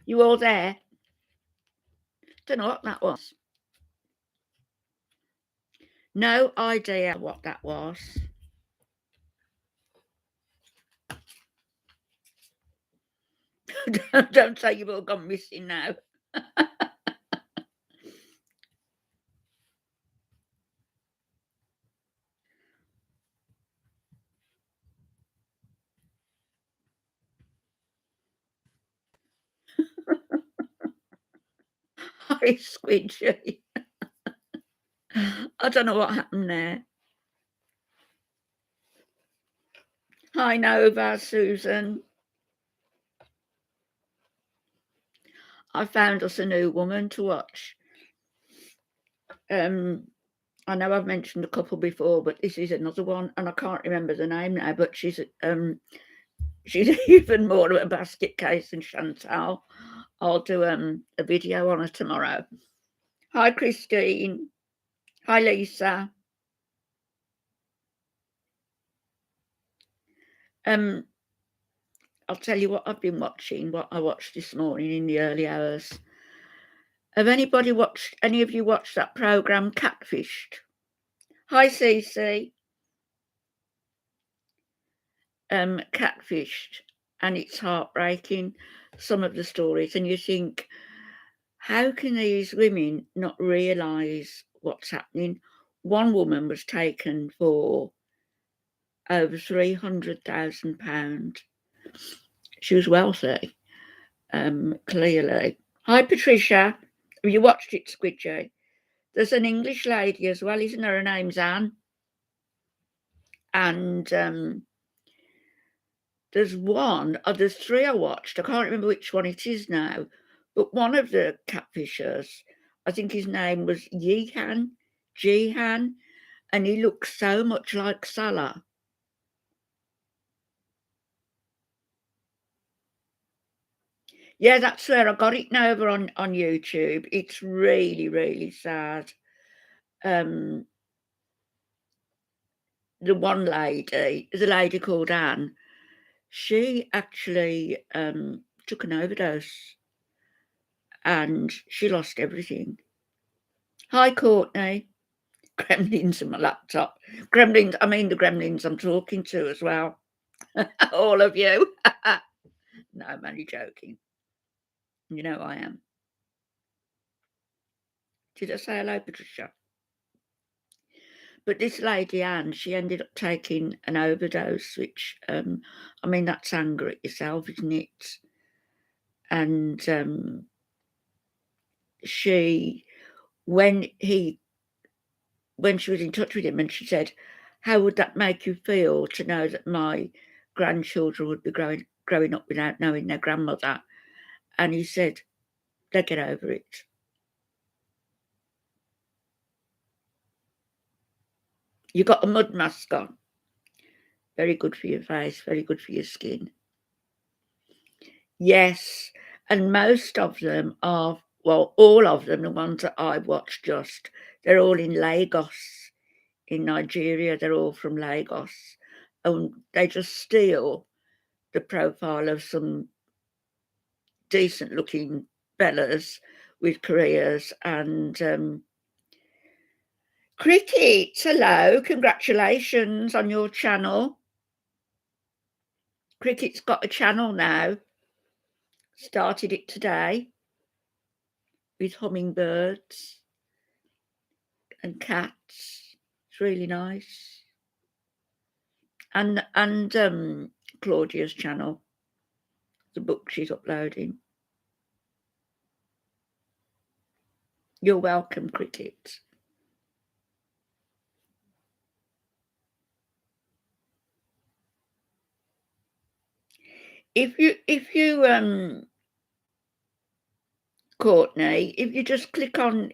You all there? Don't know what that was. No idea what that was. Don't say you've all gone missing now. Hi, Squidgy. I don't know what happened there. Hi, Nova, Susan. I found us a new woman to watch. I know I've mentioned a couple before, but this is another one, and I can't remember the name now. But she's even more of a basket case than Chantal. I'll do a video on her tomorrow. Hi, Christine. Hi, Lisa. I'll tell you what I've been watching. What I watched this morning in the early hours. Have any of you watched that program Catfished? Hi, Cece. Catfished, and it's heartbreaking, some of the stories, and you think, how can these women not realise what's happening? One woman was taken for over £300,000. She was wealthy, clearly. Hi, Patricia. Have you watched it, Squidgy? There's an English lady as well, isn't there? Her name's Anne. And there's three I watched. I can't remember which one it is now. But one of the catfishers, I think his name was Jihan, and he looks so much like Salah. Yeah, that's where I got it now over on YouTube. It's really, really sad. The one lady, there's a lady called Anne. She actually took an overdose and she lost everything. Hi, Courtney. Gremlins in my laptop. Gremlins, I mean the gremlins I'm talking to as well. All of you. No, I'm only joking. You know I am. Did I say hello, Patricia? But this lady, Anne, she ended up taking an overdose, which, I mean, that's anger at yourself, isn't it? And she, when she was in touch with him and she said, how would that make you feel to know that my grandchildren would be growing up without knowing their grandmother? And he said, they get over it. You got a mud mask on. Very good for your face, very good for your skin. Yes, and most of them are, well, all of them, the ones that I've watched they're all in Lagos, in Nigeria. They're all from Lagos. And they just steal the profile of some decent looking fellas with careers. And Cricket, hello, congratulations on your channel. Cricket's got a channel now. Started it today with hummingbirds and cats. It's really nice. And Claudia's channel, the book she's uploading. You're welcome, Cricket. If you Courtney, if you just click on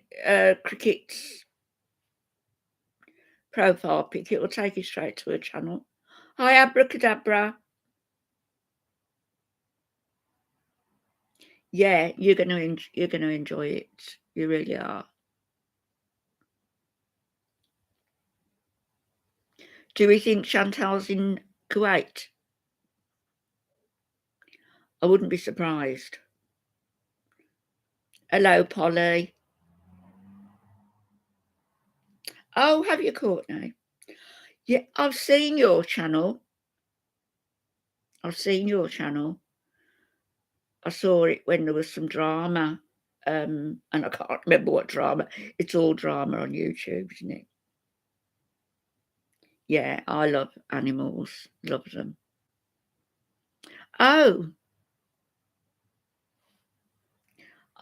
Cricket's profile pic, it will take you straight to her channel. Hi, Abracadabra. Yeah, you're gonna enjoy it. You really are. Do we think Chantal's in Kuwait? I wouldn't be surprised. Hello, Polly. Oh, have you, Courtney? Yeah, I've seen your channel. I've seen your channel. I saw it when there was some drama, and I can't remember what drama. It's all drama on YouTube, isn't it? Yeah, I love animals. Love them. Oh,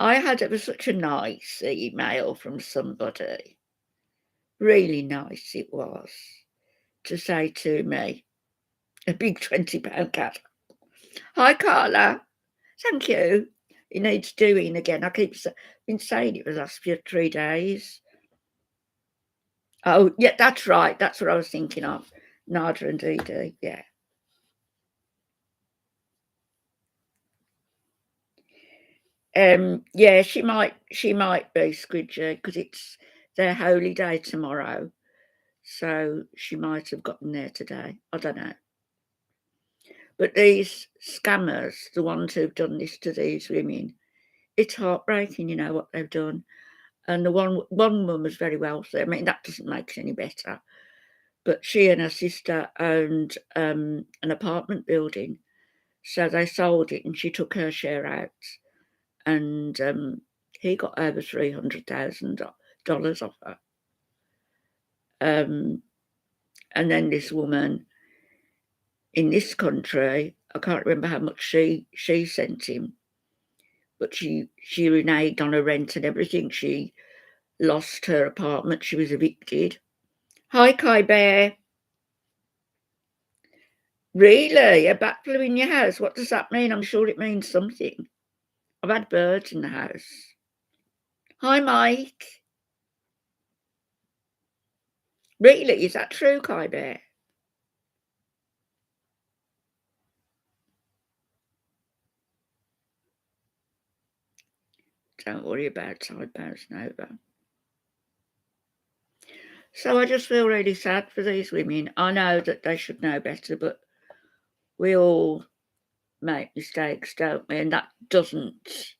I had it was such a nice email from somebody. Really nice it was to say to me, a big £20 cat. Hi, Carla. Thank you. It needs doing again. I keep been saying it for the last 3 days. Oh, yeah, that's right. That's what I was thinking of. Nada and Dee Dee, yeah. Yeah, she might be Squidgy because it's their holy day tomorrow. So she might have gotten there today. I don't know. But these scammers, the ones who've done this to these women, it's heartbreaking, what they've done. And the one woman was very wealthy. I mean, that doesn't make it any better. But she and her sister owned an apartment building. So they sold it and she took her share out. And he got over $300,000 off her. And then this woman in this country, I can't remember how much she sent him, but she reneged on her rent and everything. She lost her apartment. She was evicted. Hi, Kai Bear. Really? A bat flew in your house? What does that mean? I'm sure it means something. I've had birds in the house. Hi, Mike. Really? Is that true, Kai Bear? Don't worry about side bouncing over. So I just feel really sad for these women. I know that they should know better, but we all make mistakes, don't we? And that doesn't,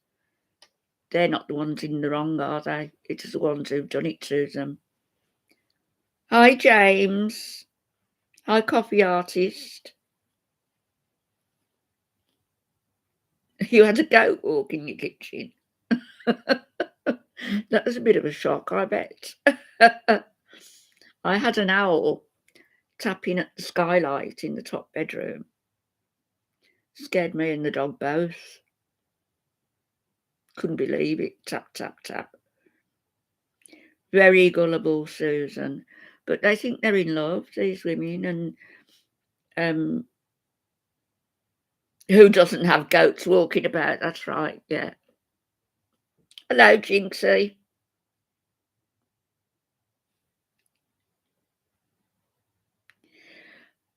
they're not the ones in the wrong, are they? It's the ones who've done it to them. Hi, James. Hi, coffee artist. You had a goat walk in your kitchen. That was a bit of a shock, I bet. I had an owl tapping at the skylight in the top bedroom. Scared me and the dog both. Couldn't believe it. Tap, tap, tap. Very gullible, Susan. But they think they're in love, these women, and who doesn't have goats walking about? That's right, yeah. Hello, Jinxie.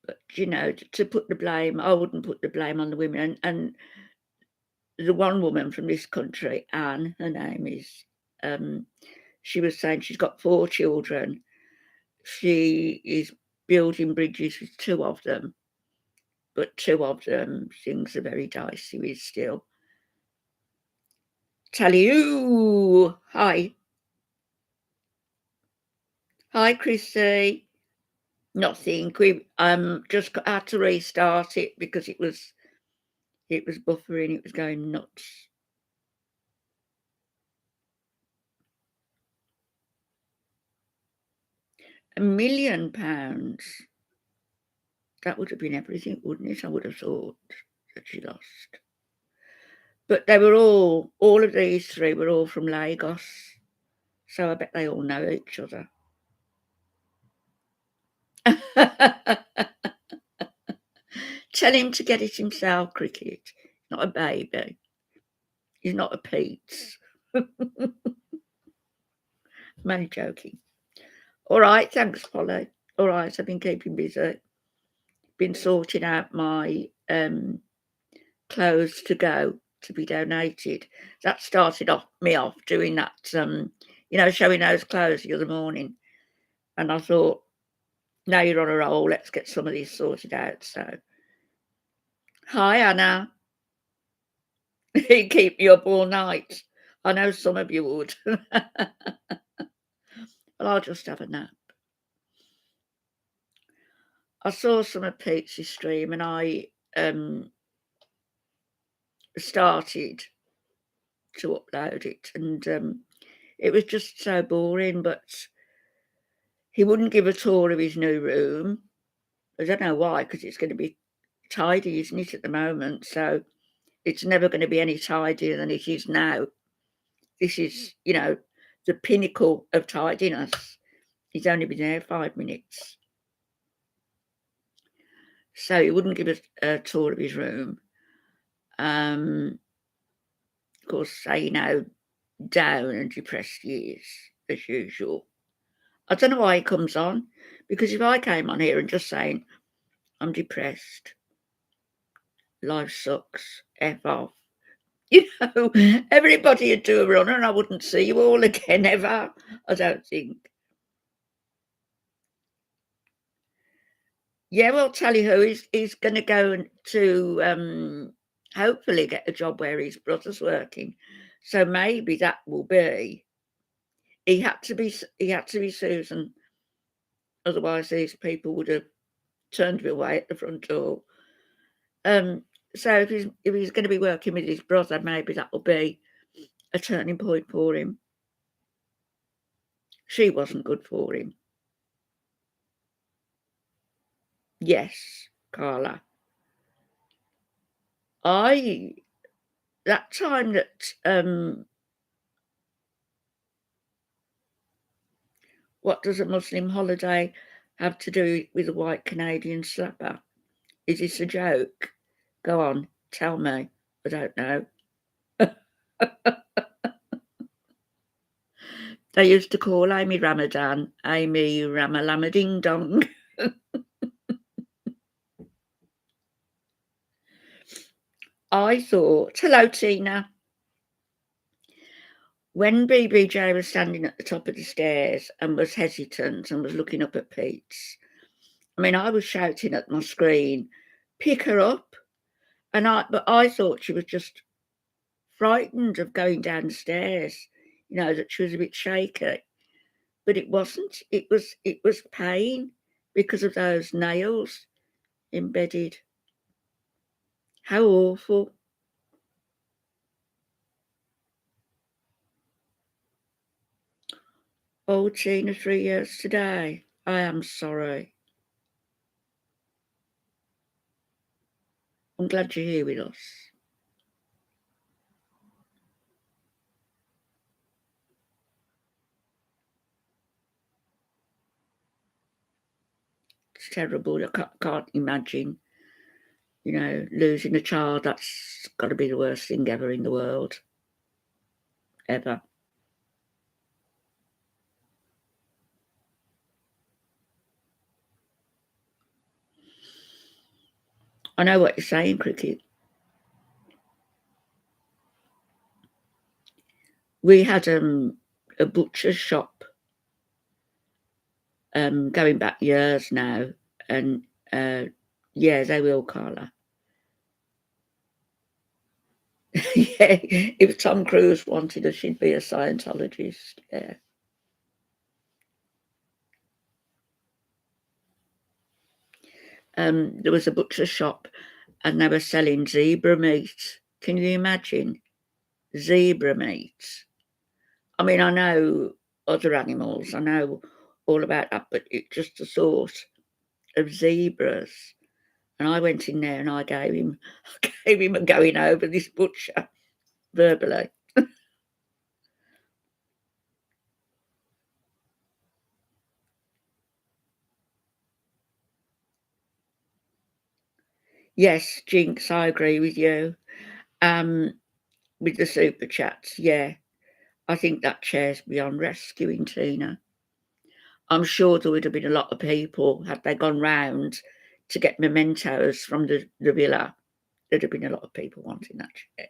But, to put the blame, I wouldn't put the blame on the women. And the one woman from this country, Anne, her name is, she was saying she's got 4 children. She is building bridges with 2 of them, but 2 of them things are very dicey with still. Tally you. Hi. Hi, Chrissy. Nothing. We just had to restart it because it was buffering, it was going nuts. £1 million. That would have been everything, wouldn't it? I would have thought that she lost. But they were all of these 3 were all from Lagos. So I bet they all know each other. Tell him to get it himself, Cricket. Not a baby. He's not a Pete. I'm only joking. All right, thanks, Polly. All right, I've been keeping busy. Been sorting out my clothes to go to be donated. That started me off doing that, showing those clothes the other morning. And I thought, now you're on a roll, let's get some of these sorted out. So, hi, Anna. He keep me up all night. I know some of you would. Well, I'll just have a nap. I saw some of Pete's stream and I started to upload it, and it was just so boring, but he wouldn't give a tour of his new room. I don't know why, because it's going to be tidy, isn't it, at the moment? So it's never going to be any tidier than it is now. This is, the pinnacle of tidiness. He's only been there 5 minutes. So he wouldn't give us a tour of his room. Of course, saying how down and depressed he is, as usual. I don't know why he comes on, because if I came on here and just saying, I'm depressed, life sucks, F off, everybody would do a run and I wouldn't see you all again ever, I don't think. Yeah, well, tell you who, he's going to go to hopefully get a job where his brother's working. So maybe that will be. He had to be Susan, otherwise these people would have turned me away at the front door. So if he's going to be working with his brother, maybe that will be a turning point for him. She wasn't good for him. Yes, Carla. That time that what does a Muslim holiday have to do with a white Canadian slapper? Is this a joke? Go on, tell me. I don't know. They used to call Amy Ramadan Amy Ramalama Ding Dong. I thought, hello, Tina. When BBJ was standing at the top of the stairs and was hesitant and was looking up at Pete's, I was shouting at my screen, pick her up. But I thought she was just frightened of going downstairs, that she was a bit shaky. But it wasn't. It was pain because of those nails embedded. How awful. Oh, Tina, 3 years today. I am sorry. I'm glad you're here with us. It's terrible. I can't imagine, losing a child. That's got to be the worst thing ever in the world. Ever. I know what you're saying, Cricket. We had a butcher's shop going back years now, and yeah, they will, Carla. Yeah, if Tom Cruise wanted her, she'd be a Scientologist. Yeah. There was a butcher's shop, and they were selling zebra meat. Can you imagine zebra meat? I know other animals. I know all about that, but it's just the thought of zebras. And I went in there and I gave him a going over, this butcher, verbally. Yes, Jinx, I agree with you. With the super chats, yeah. I think that chair's beyond rescuing, Tina. I'm sure there would have been a lot of people, had they gone round to get mementos from the villa. There'd have been a lot of people wanting that chair.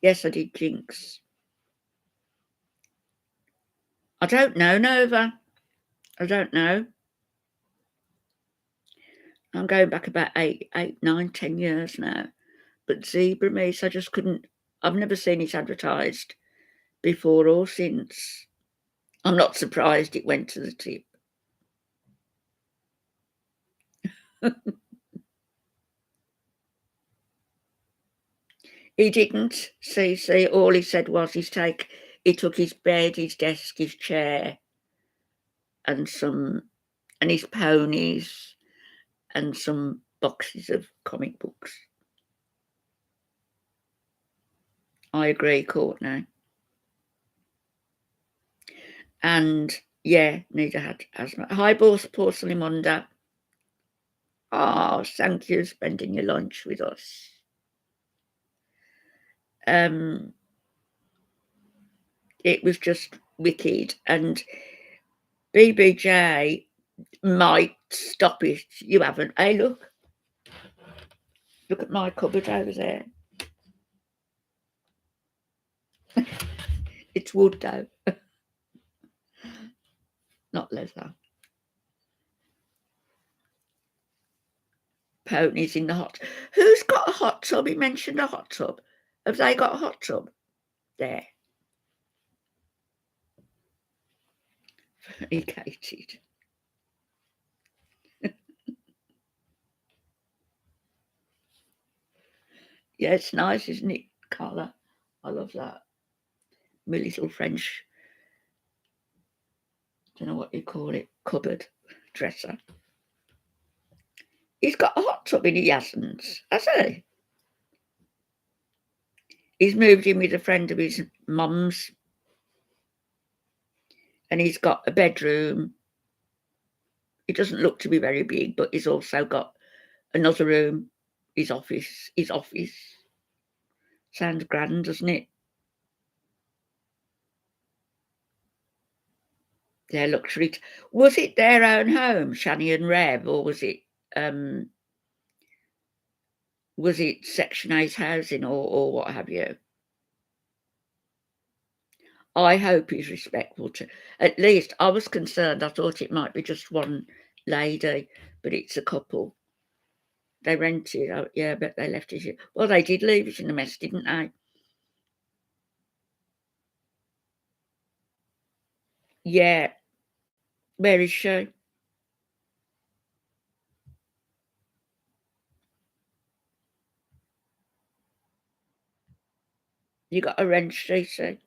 Yes, I did, Jinx. I don't know, Nova. I don't know. I'm going back about 8, 9, 10 years now. But zebra meat, I just couldn't. I've never seen it advertised before or since. I'm not surprised it went to the tip. He didn't, see, all he said was he took his bed, his desk, his chair, and his ponies, and some boxes of comic books. I agree, Courtney. And yeah, neither had asthma. Hi, poor Slimunda. Oh, thank you for spending your lunch with us. It was just wicked, and BBJ might stop it. You haven't. Hey, look at my cupboard over there. It's wood though, not leather. Ponies in the hot. Who's got a hot tub? He mentioned a hot tub. Have they got a hot tub? There. Educated. Yeah, it's nice, isn't it, Carla? I love that. My little French, don't know what you call it, cupboard dresser. He's got a hot tub in he hasn't, has he? He's moved in with a friend of his mum's, and he's got a bedroom. It doesn't look to be very big, but he's also got another room, his office. Sounds grand, doesn't it? Their luxury. Was it their own home, Shani and Rev, or was it Section 8 housing or what have you? I hope he's respectful to. At least I was concerned. I thought it might be just one lady, but it's a couple. They rented. Oh, yeah, but they left it. Well, they did leave it in a mess, didn't they? Yeah. Where is she? You got a wrench, Stacey?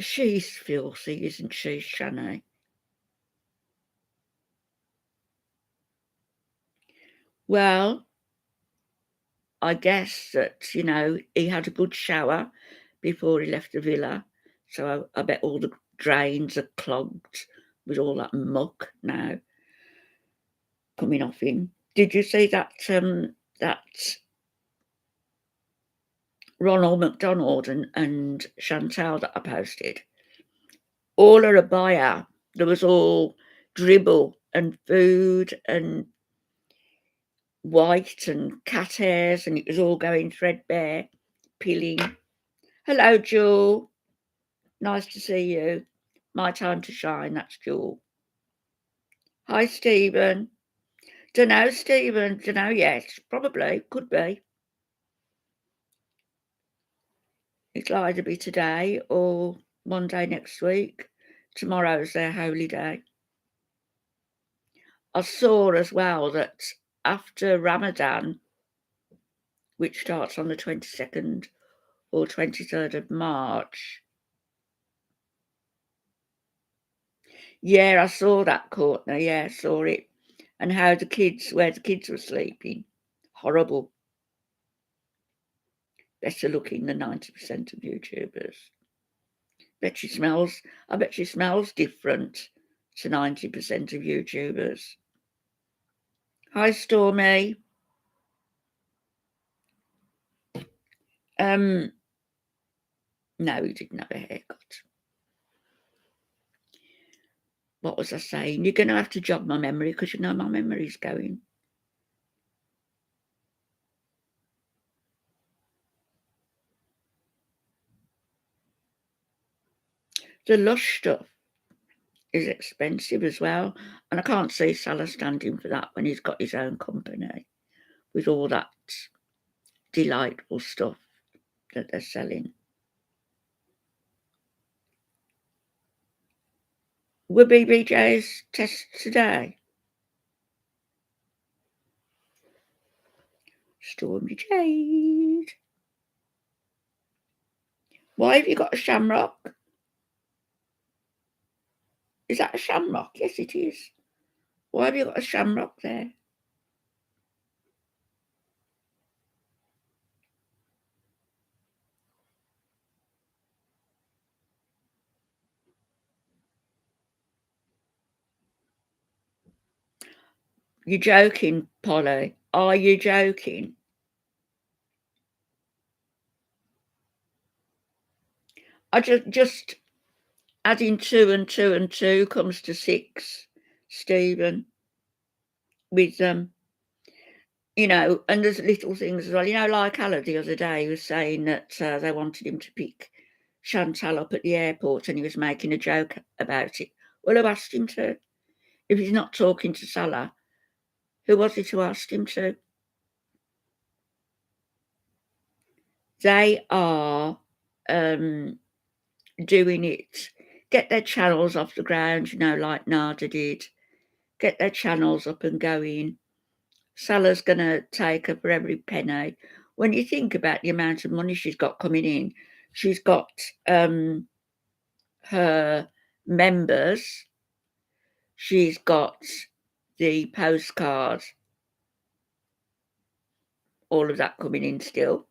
She's filthy, isn't she, Shani? Well, I guess that, he had a good shower before he left the villa. So I bet all the drains are clogged with all that muck now coming off him. Did you see that Ronald McDonald and Chantal that I posted? All her abaya, there was all dribble and food and white and cat hairs, and it was all going threadbare, peeling. Hello, Jewel. Nice to see you. My time to shine, that's Jewel. Hi, Stephen. Dunno, Stephen. Dunno yet. Probably. Could be. It'll either be today or Monday next week. Tomorrow's their holy day. I saw as well that after Ramadan, which starts on the 22nd or 23rd of March. Yeah, I saw that, Courtney. Yeah, I saw it. And where the kids were sleeping. Horrible. Better looking than 90% of YouTubers. I bet she smells different to 90% of YouTubers. Hi, Stormy. No, he didn't have a haircut. What was I saying? You're going to have to jog my memory because my memory's going. The Lush stuff is expensive as well, and I can't see Salah standing for that when he's got his own company with all that delightful stuff that they're selling. Were BBJ's tests today? Stormy Jade. Why have you got a shamrock? Is that a shamrock? Yes, it is. Why have you got a shamrock there? You're joking, Polly. Are you joking? I just adding 2 and 2 and 2 comes to 6, Stephen, with, and there's little things as well. Like Alan the other day was saying that they wanted him to pick Chantal up at the airport and he was making a joke about it. Well, who asked him to? If he's not talking to Salah, who was it who asked him to? They are doing it. Get their channels off the ground, like Nada did. Get their channels up and going. Salah's going to take her for every penny. When you think about the amount of money she's got coming in, she's got her members, she's got the postcard, all of that coming in still.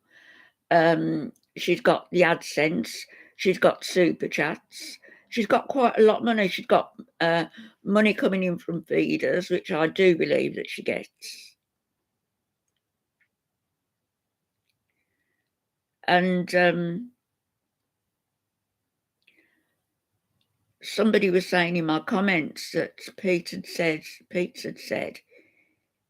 She's got the AdSense, she's got super chats, she's got quite a lot of money. She's got money coming in from feeders, which I do believe that she gets. And somebody was saying in my comments that Pete had said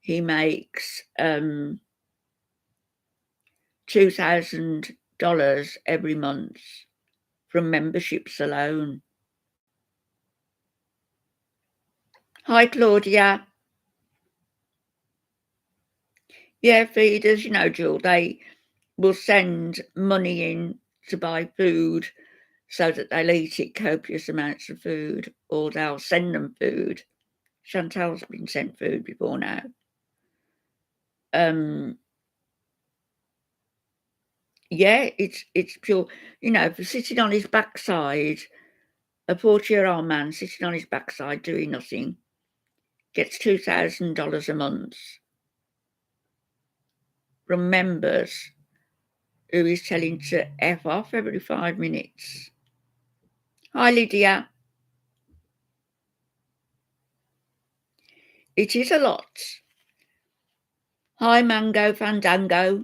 he makes $2,000 every month from memberships alone. Hi, Claudia. Yeah, feeders, Jewel, they will send money in to buy food so that they'll eat it, copious amounts of food, or they'll send them food. Chantal's been sent food before now. Yeah, it's pure. For sitting on his backside, a 40-year-old man sitting on his backside doing nothing gets $2,000 a month from members who is telling to F off every 5 minutes. Hi, Lydia. It is a lot. Hi, Mango Fandango.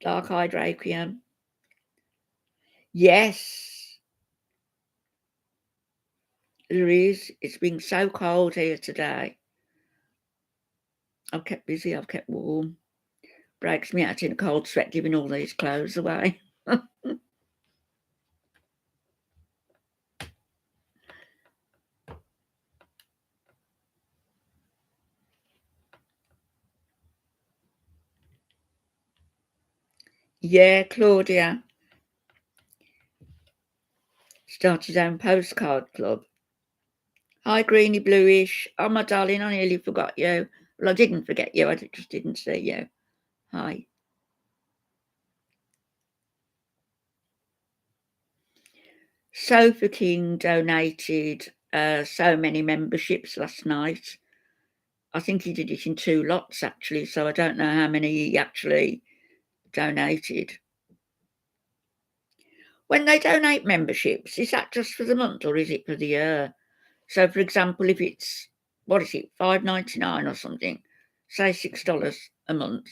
Dark-eyed Requiem. Yes, there is. It's been so cold here today. I've kept busy, I've kept warm. Breaks me out in a cold sweat giving all these clothes away. Yeah, Claudia started his own postcard club. Hi, Greeny Bluish. Oh, my darling, I nearly forgot you. Well, I didn't forget you. I just didn't see you. Hi. Sofa King donated so many memberships last night. I think he did it in 2 lots, actually, so I don't know how many he actually donated. When they donate memberships, is that just for the month or is it for the year? So, for example, if it's, what is it, $5.99 or something, say $6 a month.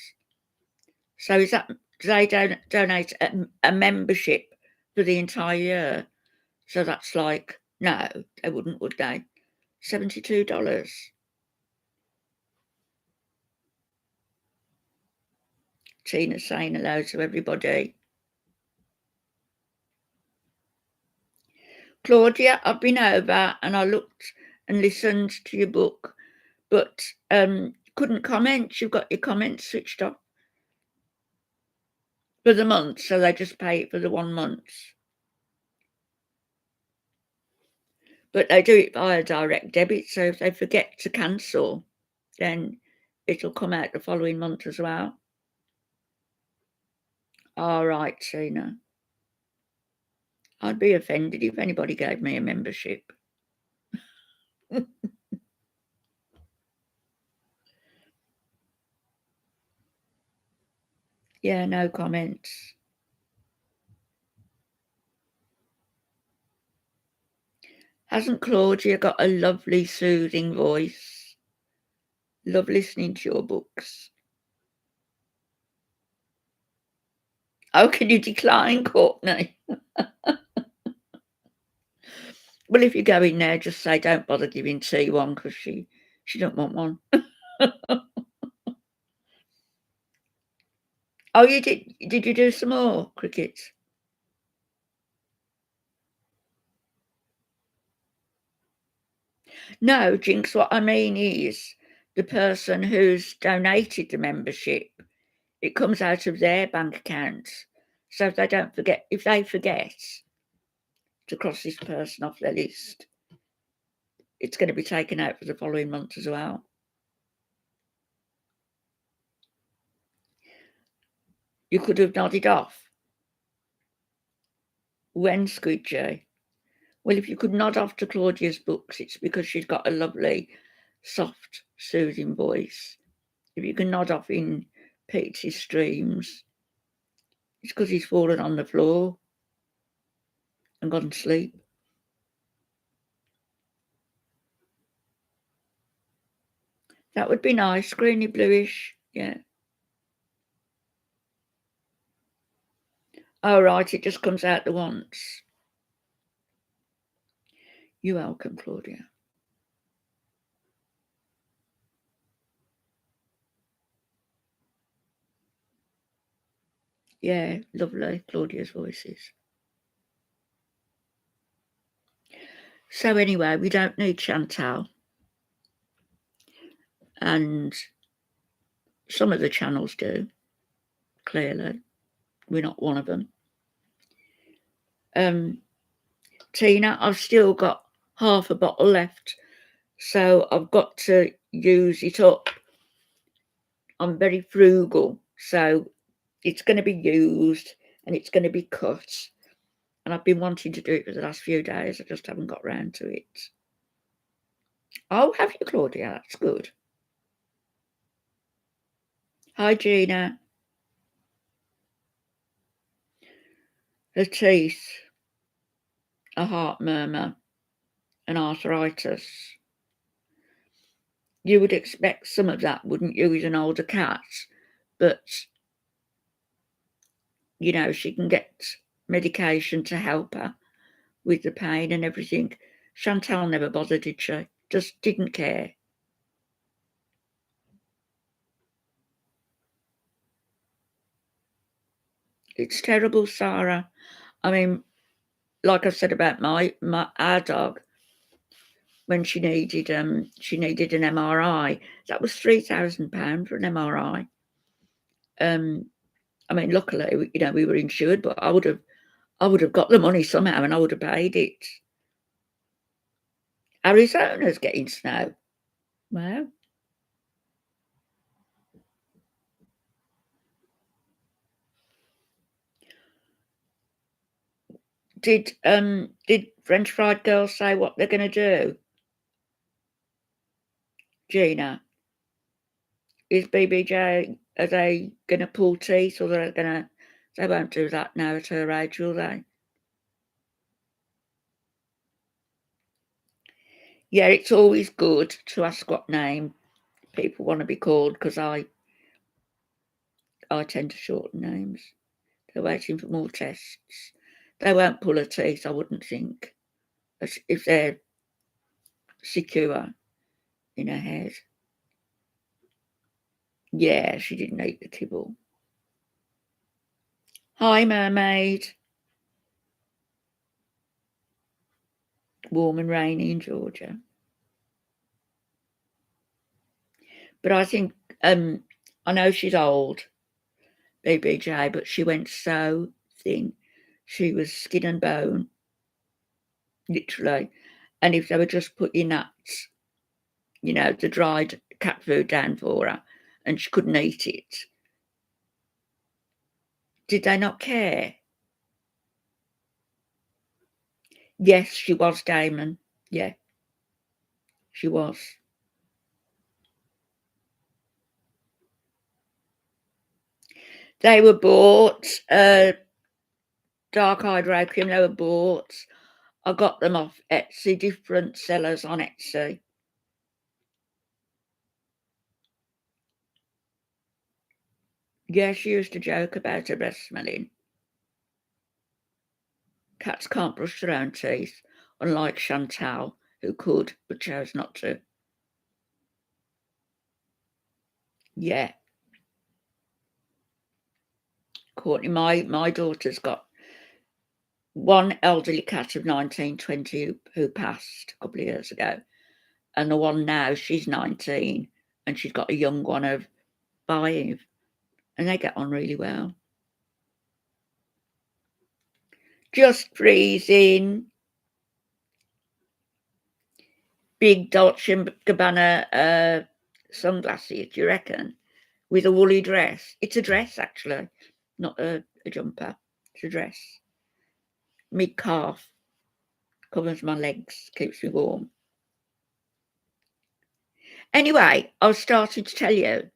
So is that, do they donate a membership for the entire year? So that's like, no, they wouldn't, would they? $72. Tina's saying hello to everybody. Claudia, I've been over and I looked and listened to your book, but couldn't comment. You've got your comments switched off for the month, so they just pay it for the 1 month. But they do it via direct debit, so if they forget to cancel, then it'll come out the following month as well. All right, Tina. I'd be offended if anybody gave me a membership. Yeah, no comments. Hasn't Claudia got a lovely, soothing voice? Love listening to your books. How can you decline, Courtney? Well, if you go in there, just say don't bother giving T one because she don't want one. Oh, you did? Did you do some more cricket? No, Jinx. What I mean is the person who's donated the membership. It comes out of their bank account, so if they forget to cross this person off their list, it's going to be taken out for the following month as well. You could have nodded off. When, Squidgy? Well, if you could nod off to Claudia's books, it's because she's got a lovely, soft, soothing voice. If you can nod off in Pete's streams, it's because he's fallen on the floor and gone to sleep. That would be nice, greeny bluish, yeah. Oh, right, it just comes out the once. You're welcome, Claudia. Yeah, lovely, Claudia's voices. So anyway, we don't need Chantal. And some of the channels do, clearly. We're not one of them. Tina, I've still got half a bottle left, so I've got to use it up. I'm very frugal, so it's going to be used and it's going to be cut. And I've been wanting to do it for the last few days. I just haven't got round to it. Oh, have you, Claudia? That's good. Hi, Gina. Her teeth, a heart murmur, and arthritis. You would expect some of that, wouldn't you, with an older cat? But, you know, she can get medication to help her with the pain and everything. Chantal never bothered, did she? Just didn't care. It's terrible, Sarah. I mean, like I said about our dog, when she needed an MRI, that was £3,000 for an MRI. I mean, luckily, you know, we were insured, but I would have got the money somehow, and I would have paid it. Arizona's getting snow. Wow. Did French Fried Girl say what they're going to do? Gina, is BBJ, are they going to pull teeth, or they won't do that now at her age, will they? Yeah, it's always good to ask what name people want to be called, because I tend to shorten names. They're waiting for more tests. They won't pull her teeth, I wouldn't think, if they're secure in her head. Yeah, she didn't eat the kibble. Hi, mermaid. warm and rainy in Georgia. But I think, I know she's old, BBJ, but she went so thin. She was skin and bone, literally. And if they were just putting nuts, the dried cat food down for her, and she couldn't eat it, did they not care? Yes, she was Damon. Yeah, she was. They were bought, dark-eyed Requiem, they were bought. I got them off Etsy, different sellers on Etsy. Yeah, she used to joke about her breath smelling. Cats can't brush their own teeth, unlike Chantal, who could but chose not to. Yeah. Courtney, my daughter's got one elderly cat of 1920 who passed a couple of years ago, and the one now, she's 19, and she's got a young one of 5, and they get on really well. Just freezing. Big Dolce and Gabbana sunglasses, do you reckon? With a woolly dress. It's a dress, actually, not a jumper. It's a dress. Mid-calf. Covers my legs, keeps me warm. Anyway, I was starting to tell you,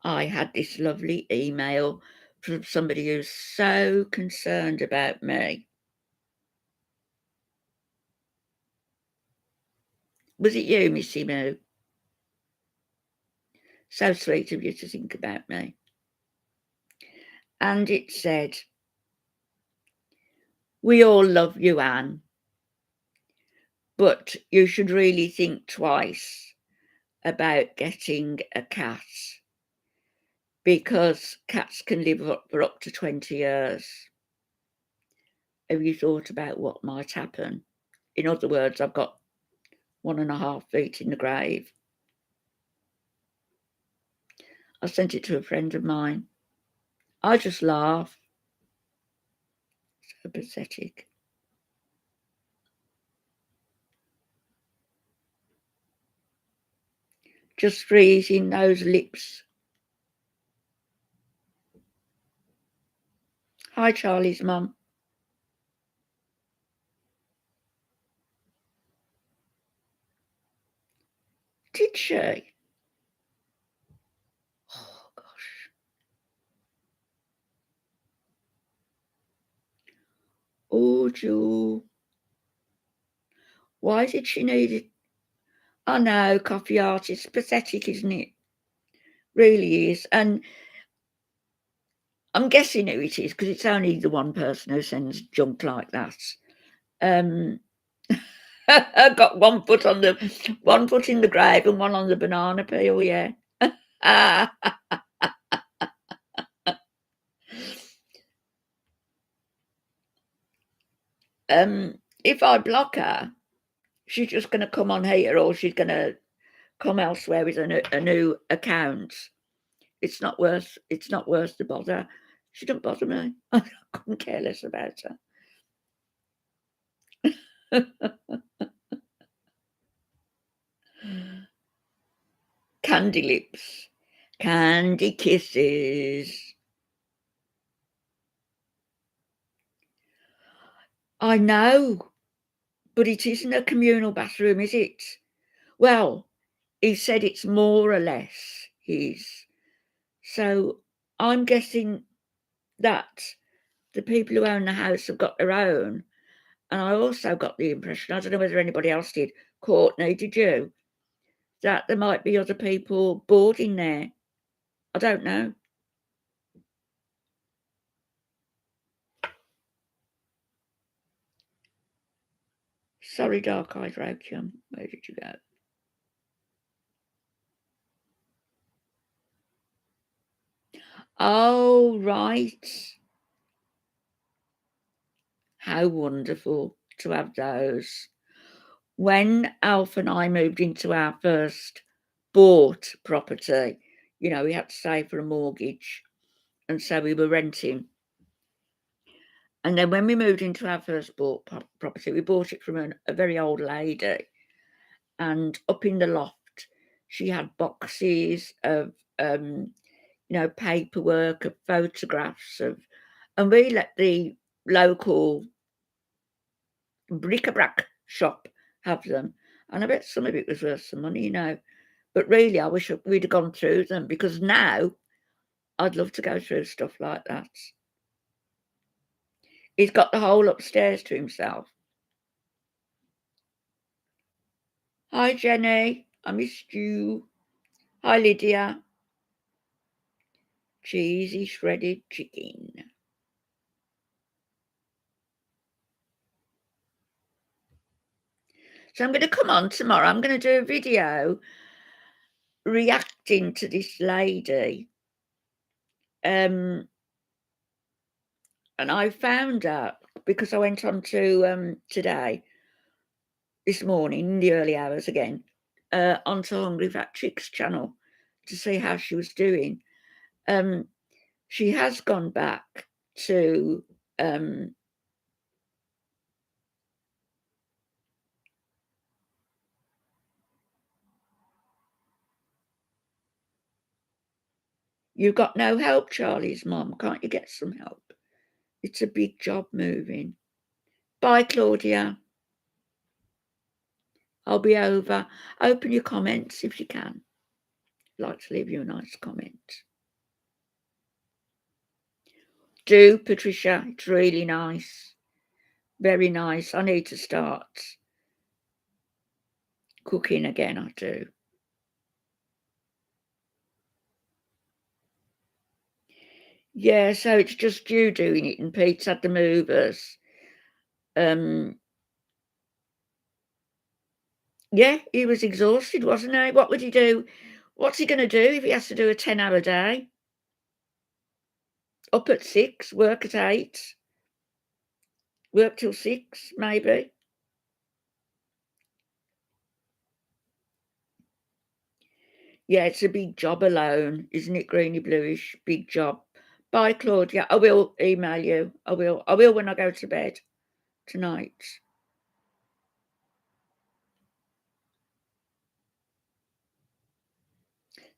I had this lovely email from somebody who's so concerned about me. Was it you, Missy Moo? So sweet of you to think about me. And it said, "We all love you, Anne, but you should really think twice about getting a cat, because cats can live for up to 20 years. Have you thought about what might happen? In other words, I've got 1.5 feet in the grave." I sent it to a friend of mine. I just laugh. So pathetic. Just freezing those lips. Hi, Charlie's mum. Did she? Oh, gosh. Oh, Jewel. Why did she need it? I know, coffee artist. Pathetic, isn't it? Really is. And I'm guessing who it is, because it's only the one person who sends junk like that. I've got one foot in the grave and one on the banana peel, yeah. If I block her, she's just going to come on here, or she's going to come elsewhere with a new account. It's not worth the bother. She don't bother me. I couldn't care less about her. Candy lips, candy kisses. I know, but it isn't a communal bathroom, is it? Well, he said it's more or less his. So I'm guessing that the people who own the house have got their own. And I also got the impression, I don't know whether anybody else did, Courtney, did you? That there might be other people boarding there. I don't know. Sorry, dark-eyed Rokium. Where did you go? Oh, right. How wonderful. to have those. When Alf and I moved into our first bought property, you know, we had to save for a mortgage, and so we were renting. And then when we moved into our first bought property, we bought it from a very old lady, and up in the loft, she had boxes of, you know, paperwork, of photographs of, and we let the local bric-a-brac shop have them, and I bet some of it was worth some money, you know. But really, I wish we'd have gone through them, because now I'd love to go through stuff like that. He's got the whole upstairs to himself. Hi, Jenny. I missed you. Hi, Lydia. Cheesy shredded chicken. So I'm going to come on tomorrow. I'm going to do a video reacting to this lady. And I found out because I went on to this morning, in the early hours again, onto Hungry Fat Chick's channel to see how she was doing. She has gone back to you've got no help, Charlie's mum. Can't you get some help? It's a big job moving. Bye, Claudia. I'll be over. Open your comments if you can. I'd like to leave you a nice comment. Do, Patricia. It's really nice. Very nice. I need to start cooking again, I do. Yeah, so it's just you doing it, and Pete's had the movers. Yeah, he was exhausted, wasn't he? What would he do? What's he going to do if he has to do a 10-hour day? Up at 6, work at 8, work till 6, maybe. Yeah, it's a big job alone, isn't it? Greeny bluish, big job. Bye, Claudia. I will email you. I will when I go to bed tonight.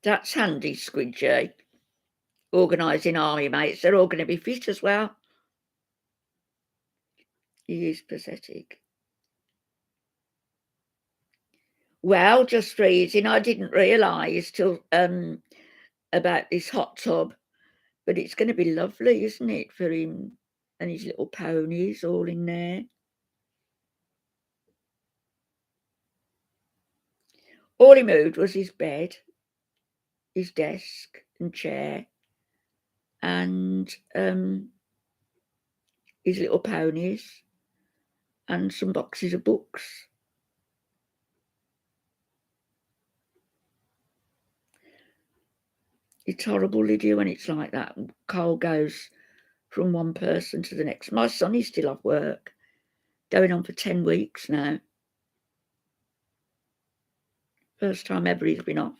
That's handy, Squidgy. Organising army mates. They're all going to be fit as well. He is pathetic. Well, just freezing. I didn't realise till about this hot tub, but it's going to be lovely, isn't it, for him and his little ponies all in there. All he moved was his bed, his desk and chair, and his little ponies and some boxes of books. It's horrible, Lydia, when it's like that. Cole goes from one person to the next. My son is still off work, going on for 10 weeks now. First time ever he's been off.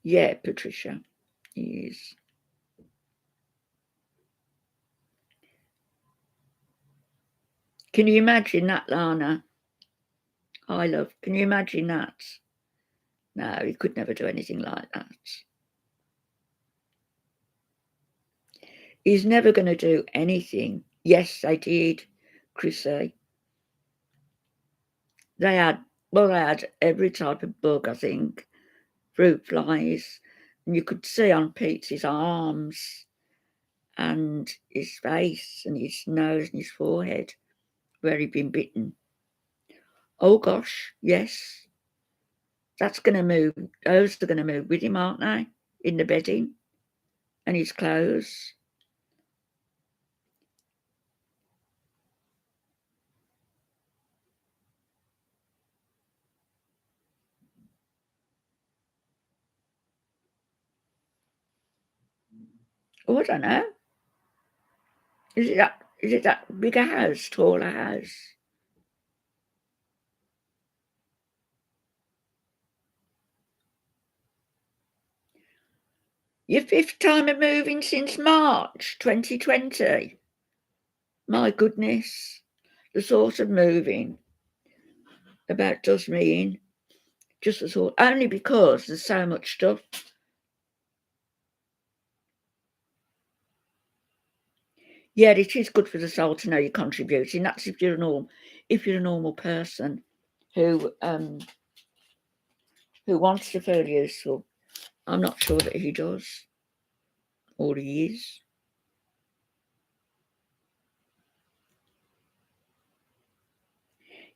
Yeah, Patricia, he is. Can you imagine that, Lana? Hi, love. Can you imagine that? No, he could never do anything like that. He's never going to do anything. Yes, they did, Chrissy. They had every type of bug, I think. Fruit flies. And you could see on Pete's arms and his face and his nose and his forehead where he'd been bitten. Oh, gosh, yes. That's going to move. Those are going to move with him, aren't they? In the bedding and his clothes. Oh, I don't know. Is it that bigger house, taller house? Your fifth time of moving since March 2020. My goodness. The sort of moving about does me in. Just the sort, only because there's so much stuff. Yeah, it is good for the soul to know you're contributing. That's if you're a normal person who wants to feel useful. I'm not sure that he does or he is.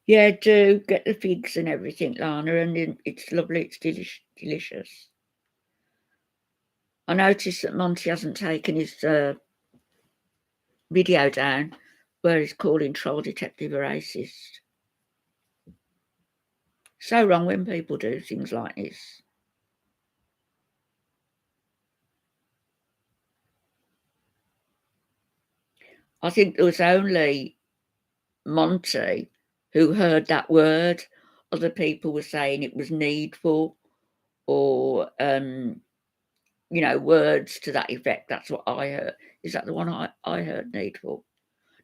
Yeah, do get the figs and everything, Lana, and it's lovely. It's delicious. I noticed that Monty hasn't taken his video down where he's calling Troll Detective a racist. So wrong when people do things like this. I think there was only Monty who heard that word. Other people were saying it was needful or, words to that effect. That's what I heard. Is that the one I heard, needful?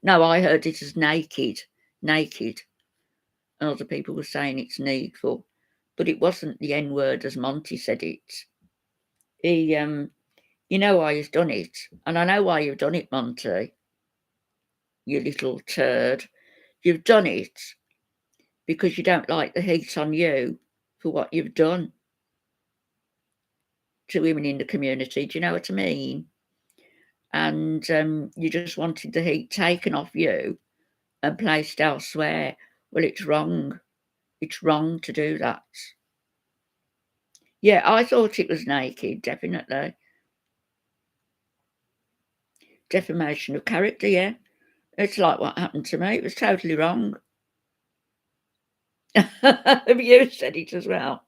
No, I heard it as naked, naked. And other people were saying it's needful. But it wasn't the N word as Monty said it. He, you know why he's done it. And I know why you've done it, Monty, you little turd. You've done it because you don't like the heat on you for what you've done to women in the community. Do you know what I mean? And you just wanted the heat taken off you and placed elsewhere. Well, it's wrong. It's wrong to do that. Yeah, I thought it was naked, definitely. Defamation of character, yeah. It's like what happened to me. It was totally wrong. You said it as well.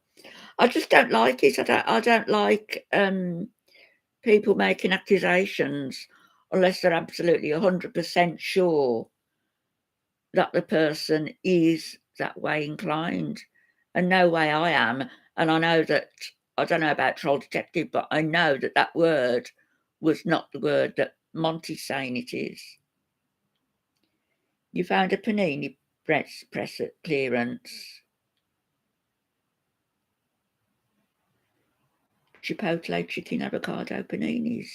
I just don't like it. I don't like people making accusations unless they're absolutely 100% sure that the person is that way inclined. And no way I am. And I know that, I don't know about Troll Detective, but I know that that word was not the word that Monty's saying it is. You found a panini press at clearance. Chipotle chicken avocado paninis.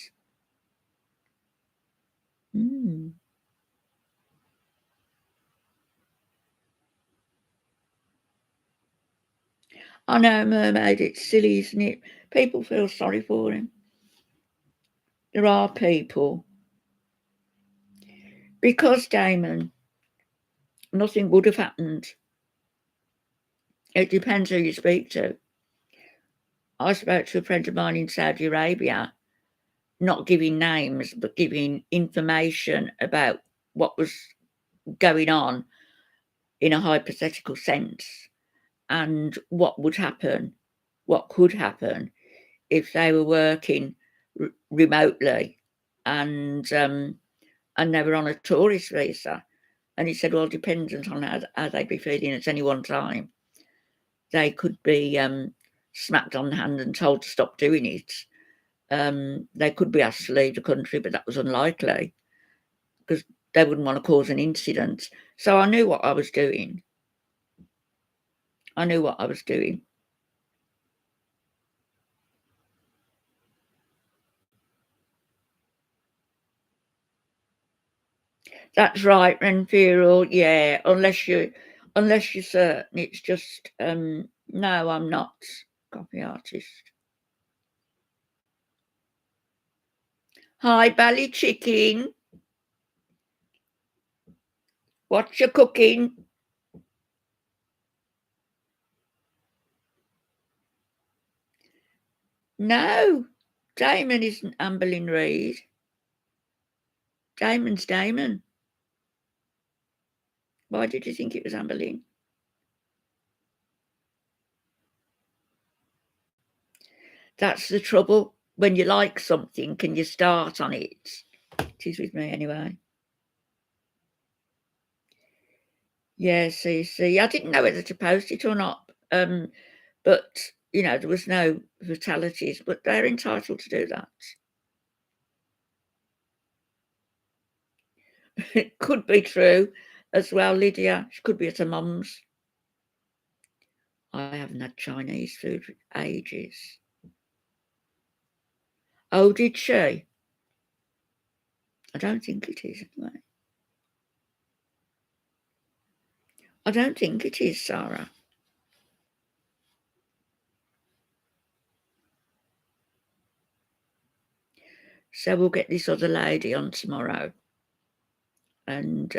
Mm. I know, Mermaid, it's silly, isn't it? People feel sorry for him. There are people. Because, Damon, nothing would have happened. It depends who you speak to. I spoke to a friend of mine in Saudi Arabia, not giving names, but giving information about what was going on in a hypothetical sense and what would happen, what could happen if they were working remotely and they were on a tourist visa. And he said, well, dependent on how they'd be feeling at any one time, they could be smacked on the hand and told to stop doing it. They could be asked to leave the country, but that was unlikely because they wouldn't want to cause an incident. So I knew what I was doing. I knew what I was doing. That's right, Renfield. Yeah, unless you're certain. It's just no, I'm not copy artist. Hi, Bally Chicken. What you cooking? No, Damon isn't Amberlyn Reid. Damon's Damon. Why did you think it was Amberlyn? That's the trouble. When you like something, can you start on it? It is with me anyway. Yeah, see, I didn't know whether to post it or not, but, you know, there was no fatalities, but they're entitled to do that. It could be true as well, Lydia. She could be at her mum's. I haven't had Chinese food for ages. Oh, did she? I don't think it is, anyway. I don't think it is, Sarah. So we'll get this other lady on tomorrow. And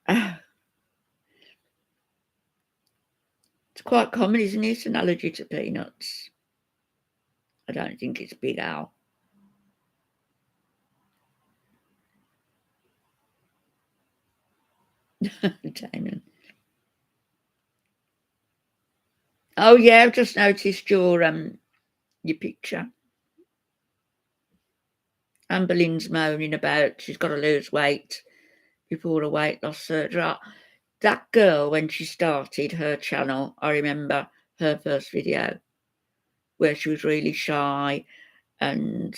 it's quite common, isn't it? An allergy to peanuts. I don't think it's Big Al. Damon. Oh yeah, I've just noticed your picture. Amber Lynn's moaning about she's got to lose weight before a weight loss surgery. That girl, when she started her channel, I remember her first video where she was really shy, and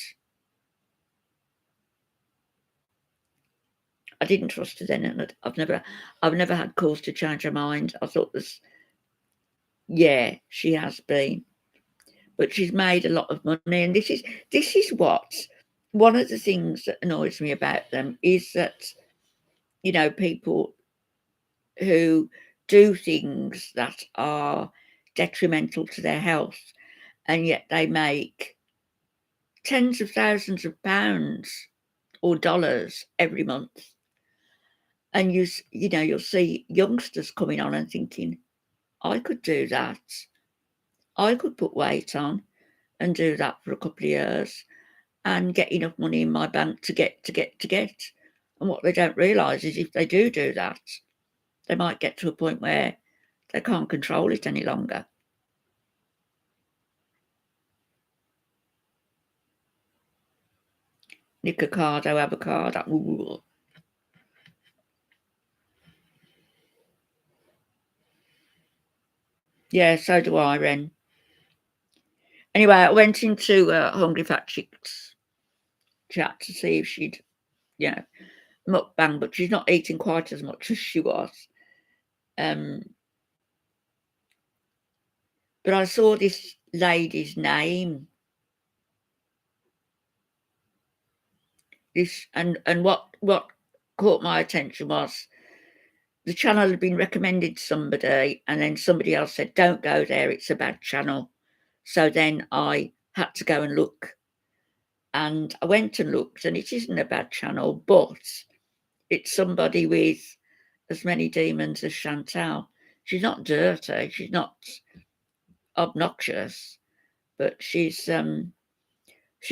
I didn't trust her then, and I've never had cause to change her mind. I thought this, yeah, she has been, but she's made a lot of money, and this is what one of the things that annoys me about them is that, you know, people who do things that are detrimental to their health, and yet they make tens of thousands of pounds or dollars every month. And you know, you'll see youngsters coming on and thinking, I could do that. I could put weight on and do that for a couple of years and get enough money in my bank to get. And what they don't realise is if they do that, they might get to a point where they can't control it any longer. Nicocado, avocado. Ooh. Yeah, so do I, Ren. Anyway, I went into Hungry Fat Chick's chat to see if she'd, you know, mukbang, but she's not eating quite as much as she was. But I saw this lady's name. And what caught my attention was the channel had been recommended to somebody, and then somebody else said, "Don't go there; it's a bad channel." So then I had to go and look, and I went and looked, and it isn't a bad channel, but it's somebody with as many demons as Chantal. She's not dirty, she's not obnoxious, but she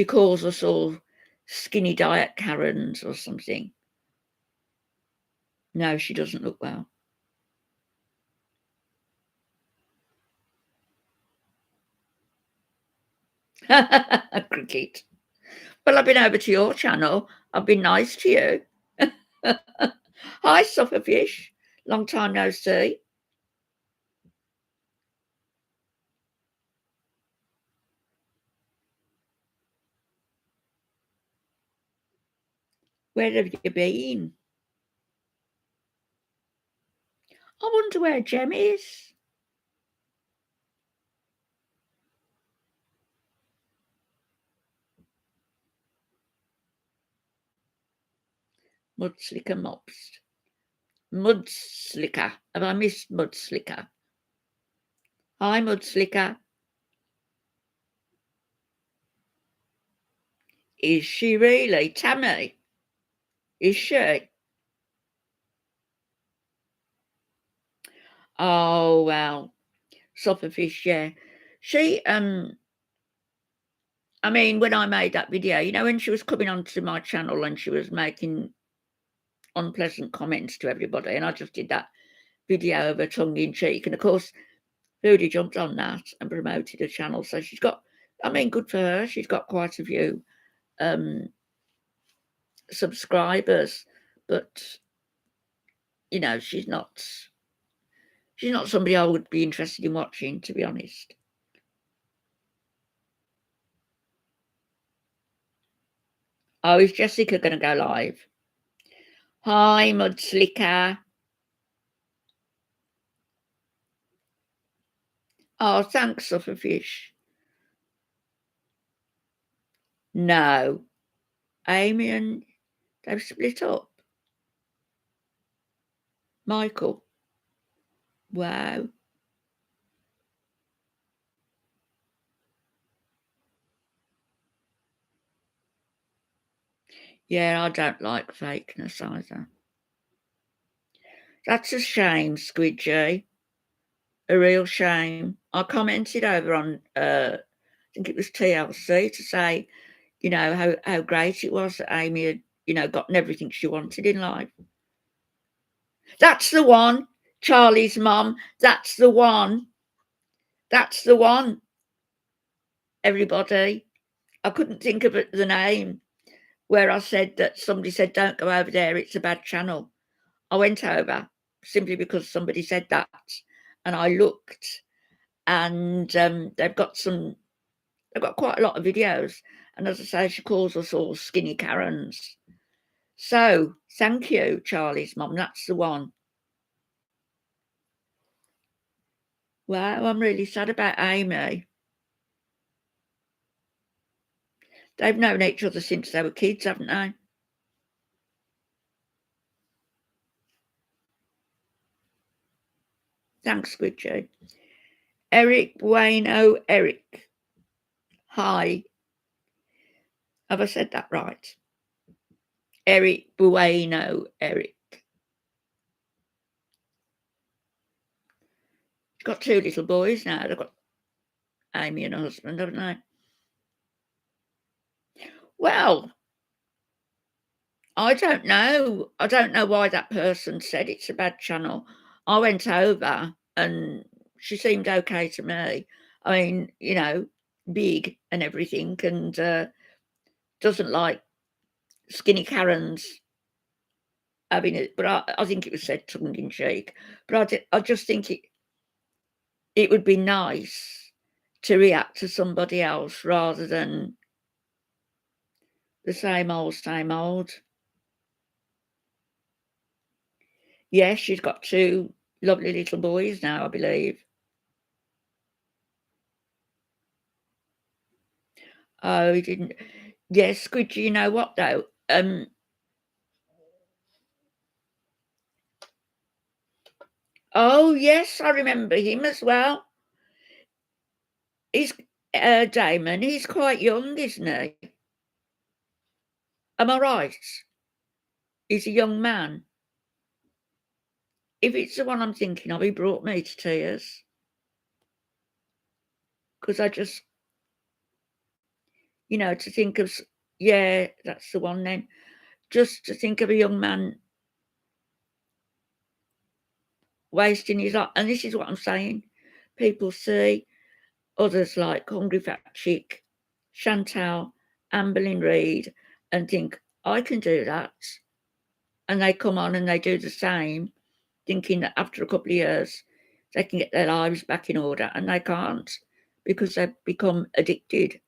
calls us all skinny diet Karens or something. No, she doesn't look well. Cricket. Well, I've been over to your channel. I've been nice to you. Hi, Sufferfish. Long time no see. Where have you been? I wonder where Jem is. Mudslicker Mops. Mudslicker. Have I missed Mudslicker? Hi, Mudslicker. Is she really? Tammy? Is she? Oh, well. Sufferfish, yeah. She, I mean, when I made that video, you know, when she was coming onto my channel and she was making unpleasant comments to everybody, and I just did that video of her tongue in cheek. And of course, Foodie jumped on that and promoted her channel. So she's got, I mean, good for her. She's got quite a few subscribers, but she's not somebody I would be interested in watching, to be honest. Oh, is Jessica going to go live? Hi, Mudslicker. Oh, thanks, Sufferfish. No. Amy and they've split up. Michael. Wow. Yeah, I don't like fakeness either. That's a shame, Squidgy. A real shame. I commented over on, I think it was TLC, to say, how great it was that Amy had, gotten everything she wanted in life. That's the one, Charlie's mum. That's the one. That's the one, everybody. I couldn't think of the name where I said that somebody said, don't go over there, it's a bad channel. I went over simply because somebody said that, and I looked, and they've got quite a lot of videos, and as I say, she calls us all skinny Karens. So thank you, Charlie's mum. That's the one. Wow, I'm really sad about Amy. They've known each other since they were kids, haven't they? Thanks, Squidgy. Eric Bueno Eric. Hi. Have I said that right? Eric Bueno Eric. She's got 2 little boys now. They've got Amy and her husband, haven't they? Well, I don't know. I don't know why that person said it's a bad channel. I went over and she seemed okay to me. I mean, big and everything, and doesn't like skinny Karens having it. But I think it was said tongue in cheek. But I just think it would be nice to react to somebody else rather than the same old, same old. Yes, she's got 2 lovely little boys now, I believe. Oh, he didn't. Yes, Squidgy, you know what though? Oh yes, I remember him as well. He's Damon. He's quite young, isn't he? Am I right? He's a young man. If it's the one I'm thinking of, he brought me to tears because I just, to think of, yeah, that's the one then. Just to think of a young man wasting his life. And this is what I'm saying. People see others like Hungry Fat Chick, Chantal, Amberlyn Reid, and think, I can do that. And they come on and they do the same, thinking that after a couple of years, they can get their lives back in order, and they can't because they've become addicted.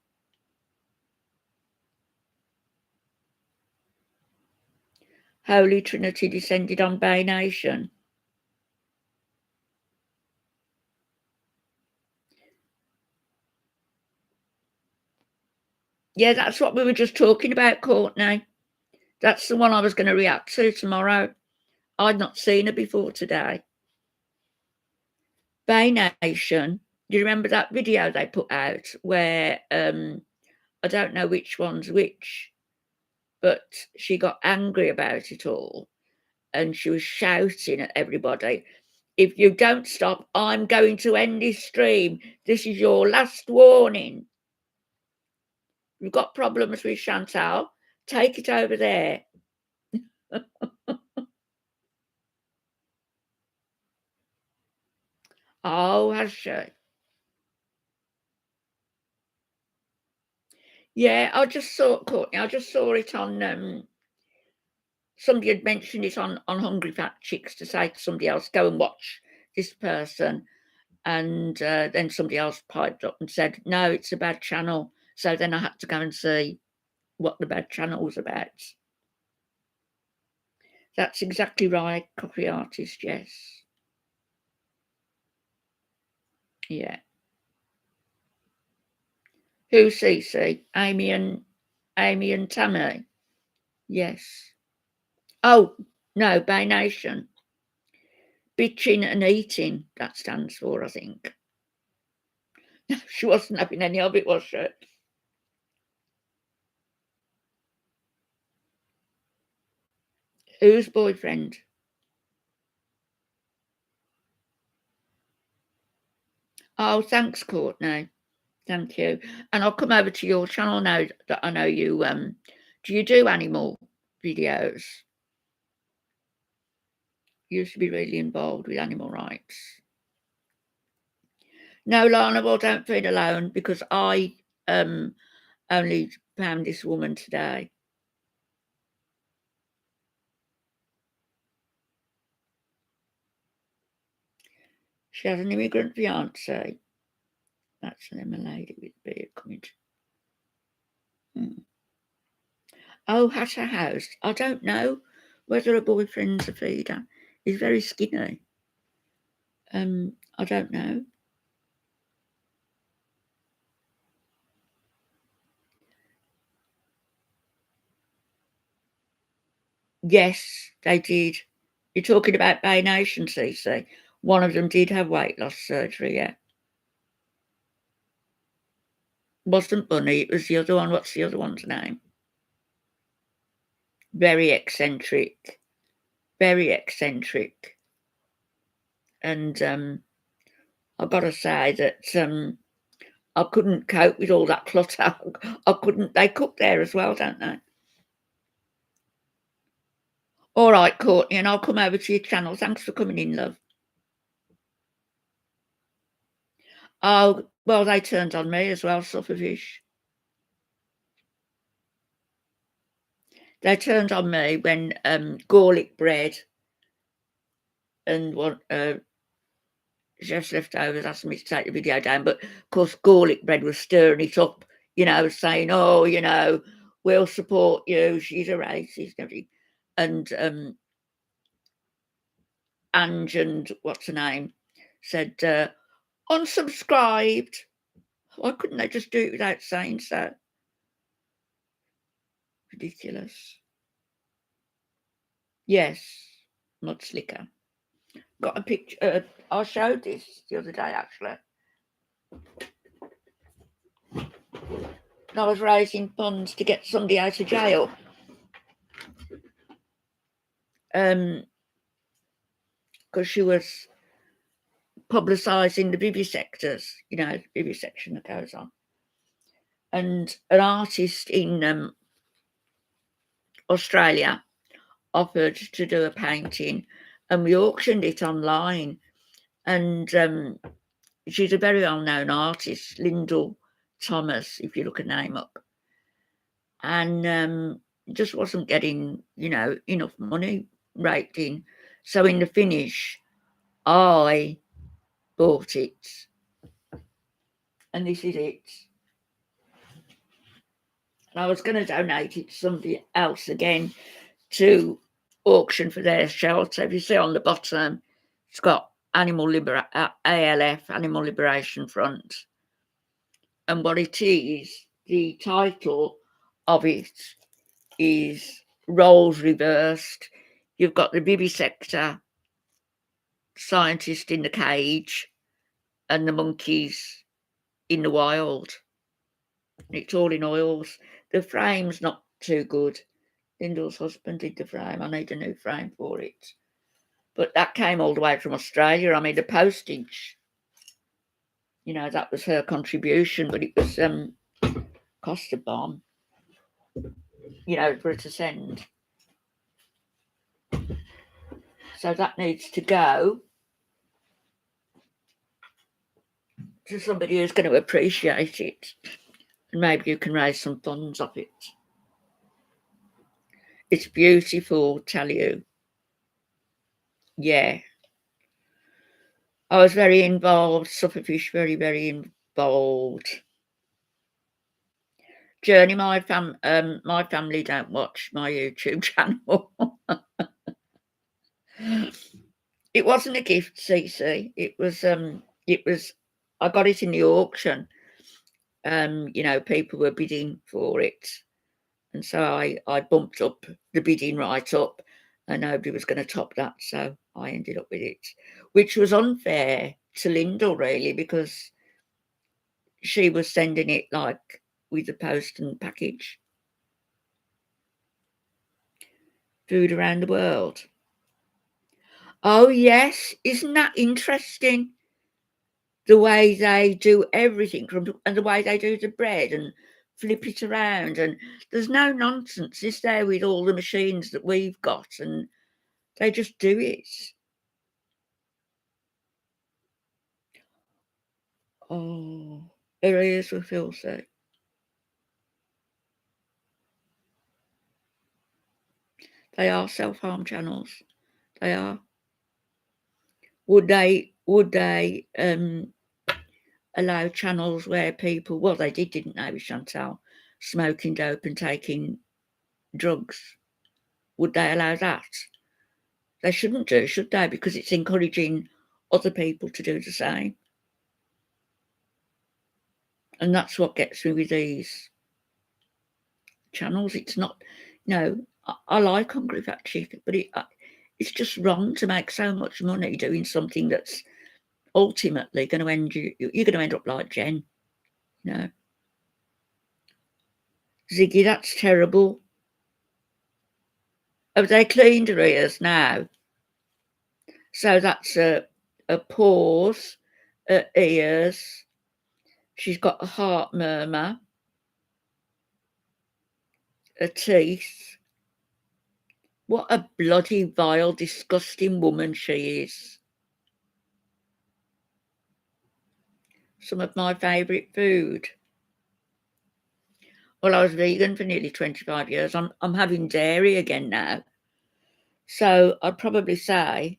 Holy Trinity descended on Bay Nation. Yeah, that's what we were just talking about, Courtney. That's the one I was going to react to tomorrow. I'd not seen her before today. Bay Nation. Do you remember that video they put out where I don't know which one's which, but she got angry about it all and she was shouting at everybody, if you don't stop, I'm going to end this stream. This is your last warning. You've got problems with Chantal, take it over there. Oh, has she? Yeah, I just saw Courtney. I just saw it on somebody had mentioned it on Hungry Fat Chicks to say to somebody else, go and watch this person. And then somebody else piped up and said, no, it's a bad channel. So then I had to go and see what the bad channel was about. That's exactly right, copy artist, yes. Yeah. Who, Cece? Amy and Tammy? Yes. Oh, no, Bay Nation. Bitching and eating, that stands for, I think. She wasn't having any of it, was she? Whose boyfriend? Oh, thanks, Courtney. Thank you. And I'll come over to your channel now that I know you. Do you do animal videos? You used to be really involved with animal rights. No, Lana, well, don't feel alone because I only found this woman today. She has an immigrant fiance. That's an Emma lady with a beard coming to. Oh, at her house. I don't know whether her boyfriend's a feeder. He's very skinny. I don't know. Yes, they did. You're talking about Bay Nation, CC. One of them did have weight loss surgery, yeah. Wasn't Bunny, it was the other one. What's the other one's name? Very eccentric. Very eccentric. And I've got to say that I couldn't cope with all that clutter. I couldn't. They cook there as well, don't they? All right, Courtney, and I'll come over to your channel. Thanks for coming in, love. Oh, well, they turned on me as well, Sufferfish. They turned on me when garlic bread and what chef's leftovers asked me to take the video down, but of course garlic bread was stirring it up, saying, oh, we'll support you, she's a racist and everything. And Ange and what's her name said, unsubscribed. Why couldn't they just do it without saying so? Ridiculous. Yes, mud slicker. Got a picture. I showed this the other day, actually. I was raising funds to get somebody out of jail. Because she was publicising the vivisectors, the vivisection that goes on. And an artist in Australia offered to do a painting, and we auctioned it online. And she's a very well-known artist, Lyndall Thomas, if you look her name up. And just wasn't getting, enough money raked in. So in the finish, I bought it. And this is it. And I was going to donate it to somebody else again to auction for their shelter. If you see on the bottom, it's got ALF, Animal Liberation Front. And what it is, the title of it is Roles Reversed. You've got the vivisector scientist in the cage and the monkeys in the wild. It's all in oils. The frame's not too good. Lyndall's husband did the frame. I need a new frame for it. But that came all the way from Australia. I mean, the postage, that was her contribution, but it was cost a bomb, for it to send. So that needs to go to somebody who's going to appreciate it. And maybe you can raise some funds off it. It's beautiful, tell you. Yeah. I was very involved, Sufferfish, very, very involved. Journey, my family don't watch my YouTube channel. It wasn't a gift, Cece. It was I got it in the auction. People were bidding for it, and so I bumped up the bidding right up, and nobody was going to top that, so I ended up with it, which was unfair to Lyndall really, because she was sending it like with the post and package. Food around the world. Oh yes, isn't that interesting? The way they do everything and the way they do the bread and flip it around, and there's no nonsense, is there, with all the machines that we've got, and they just do it. Oh, her ears were filthy. They are self-harm channels. They are. Would they allow channels where people, well, they didn't they, with Chantal, smoking dope and taking drugs? Would they allow that? They shouldn't do, should they? Because it's encouraging other people to do the same. And that's what gets me with these channels. It's not, I like Hungry Fat Chick, but it's just wrong to make so much money doing something that's ultimately going to you're going to end up like Jen. Ziggy, that's terrible. Have they cleaned her ears now? So that's a pause, her ears. She's got a heart murmur, her teeth. What a bloody vile, disgusting woman she is. Some of my favourite food. Well, I was vegan for nearly 25 years. I'm having dairy again now. So I'd probably say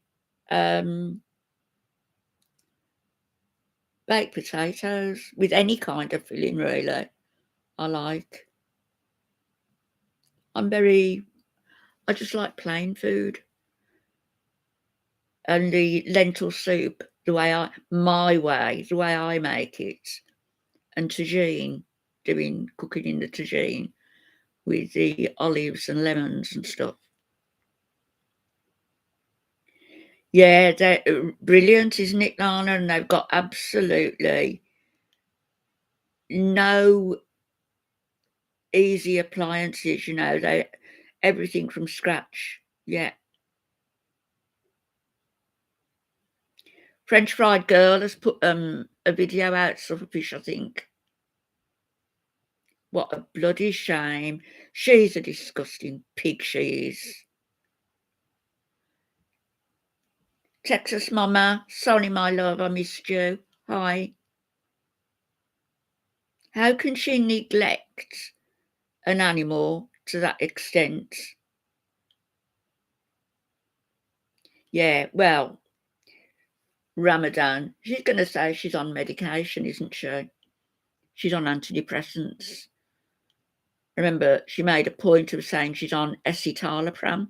baked potatoes with any kind of filling, really. I like. I just like plain food. And the lentil soup, the way I make it, and tagine, cooking in the tagine with the olives and lemons and stuff. Yeah, they're brilliant, isn't it, Lana? And they've got absolutely no easy appliances, they everything from scratch. Yeah. French Fried Girl has put a video out, Sufferfish, I think. What a bloody shame. She's a disgusting pig, she is. Texas Mama, sorry my love, I missed you. Hi. How can she neglect an animal to that extent? Yeah, well, Ramadan, she's going to say she's on medication, isn't she? She's on antidepressants. Remember, she made a point of saying she's on escitalopram.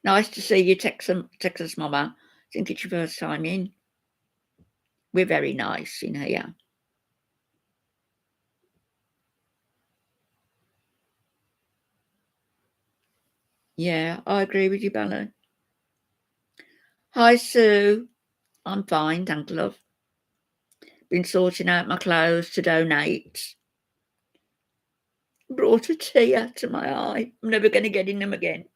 Nice to see you, Texas Mama. I think it's your first time in. We're very nice in here. Yeah, I agree with you, Bella. Hi, Sue. I'm fine, thank love. Been sorting out my clothes to donate. Brought a tear to my eye. I'm never going to get in them again.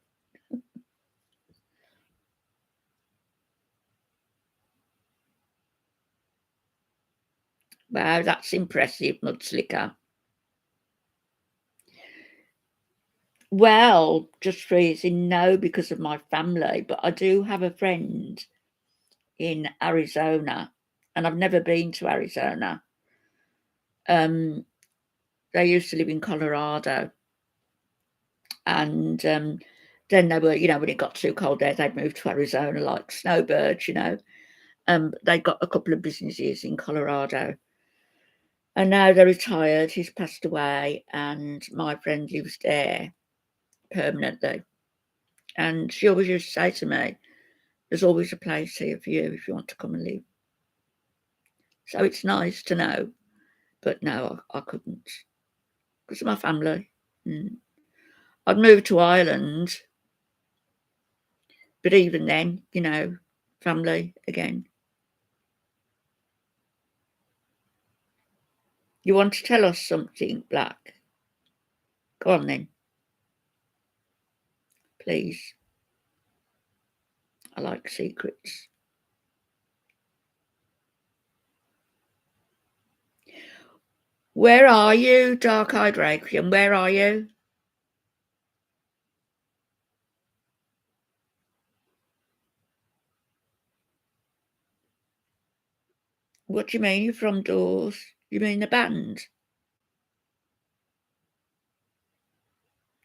Wow, that's impressive, Mudslicker. Well, just freezing, no, because of my family, but I do have a friend in Arizona, and I've never been to Arizona. They used to live in Colorado, and then they were, when it got too cold there, they'd moved to Arizona like snowbirds. They got a couple of businesses in Colorado, and now they're retired. He's passed away, and my friend lives there permanently. And she always used to say to me, "There's always a place here for you if you want to come and live." So it's nice to know, but no, I couldn't because of my family. I'd moved to Ireland, but even then, family again. You want to tell us something, Black? Go on then, please. I like secrets. Where are you, dark-eyed Requiem? Where are you? What do you mean you're from Doors? You mean the band?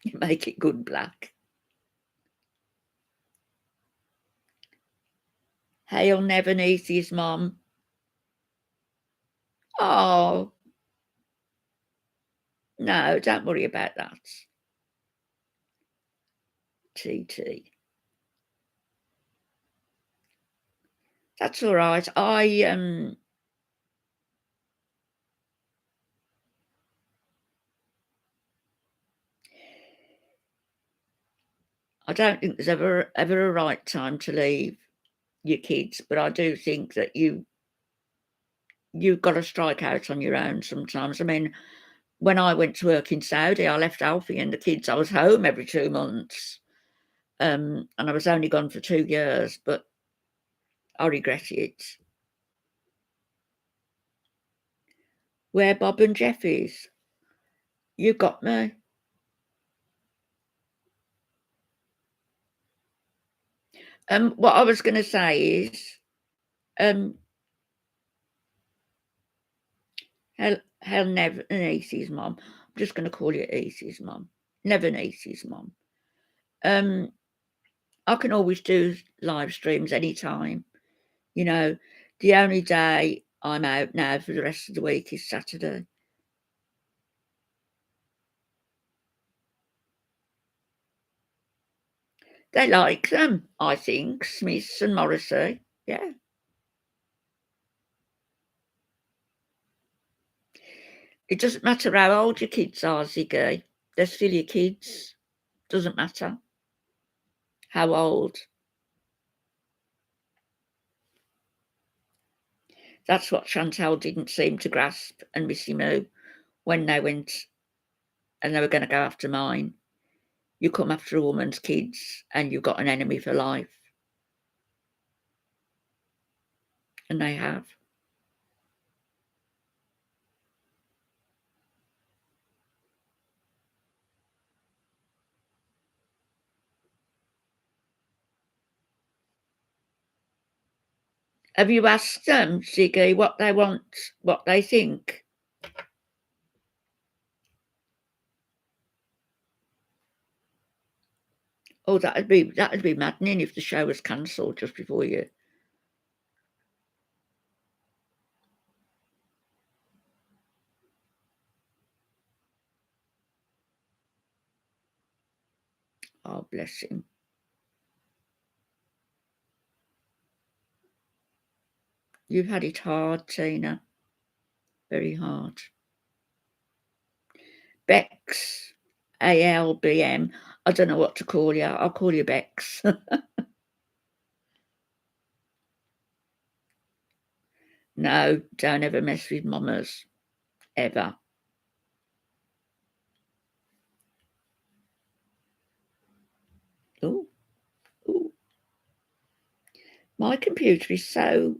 You make it good, Black. He'll never need his mum. Oh, no, don't worry about that. TT. That's all right. I don't think there's ever a right time to leave your kids, but I do think that you've got to strike out on your own sometimes. I mean, when I went to work in Saudi, I left Alfie and the kids. I was home every 2 months, and I was only gone for 2 years, but I regret it. Where Bob and Jeff is? You got me. What I was going to say is, hell never Niecy's mum. I'm just going to call you Niecy's mum. Never Niecy's mum. I can always do live streams anytime. The only day I'm out now for the rest of the week is Saturday. They like them, I think, Smiths and Morrissey. Yeah. It doesn't matter how old your kids are, Ziggy. They're still your kids. Doesn't matter how old. That's what Chantal didn't seem to grasp and Missy Moo when they went and they were going to go after mine. You come after a woman's kids and you've got an enemy for life. And they have. Have you asked them, Ziggy, what they want, what they think? Oh, that'd be maddening if the show was cancelled just before you. Oh, bless him. You've had it hard, Tina. Very hard. Bex, ALBM. I don't know what to call you. I'll call you Bex. No, don't ever mess with mamas. Ever. Oh, oh. My computer is so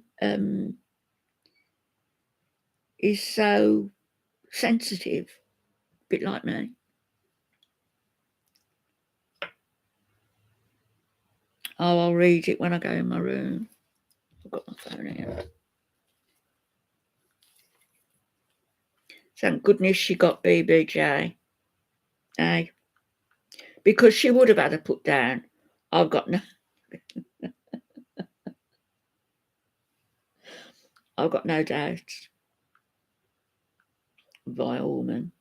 sensitive. A bit like me. Oh, I'll read it when I go in my room. I've got my phone here. Thank goodness she got BBJ, eh? Because she would have had to put down, I've got no I've got no doubt. Vile woman.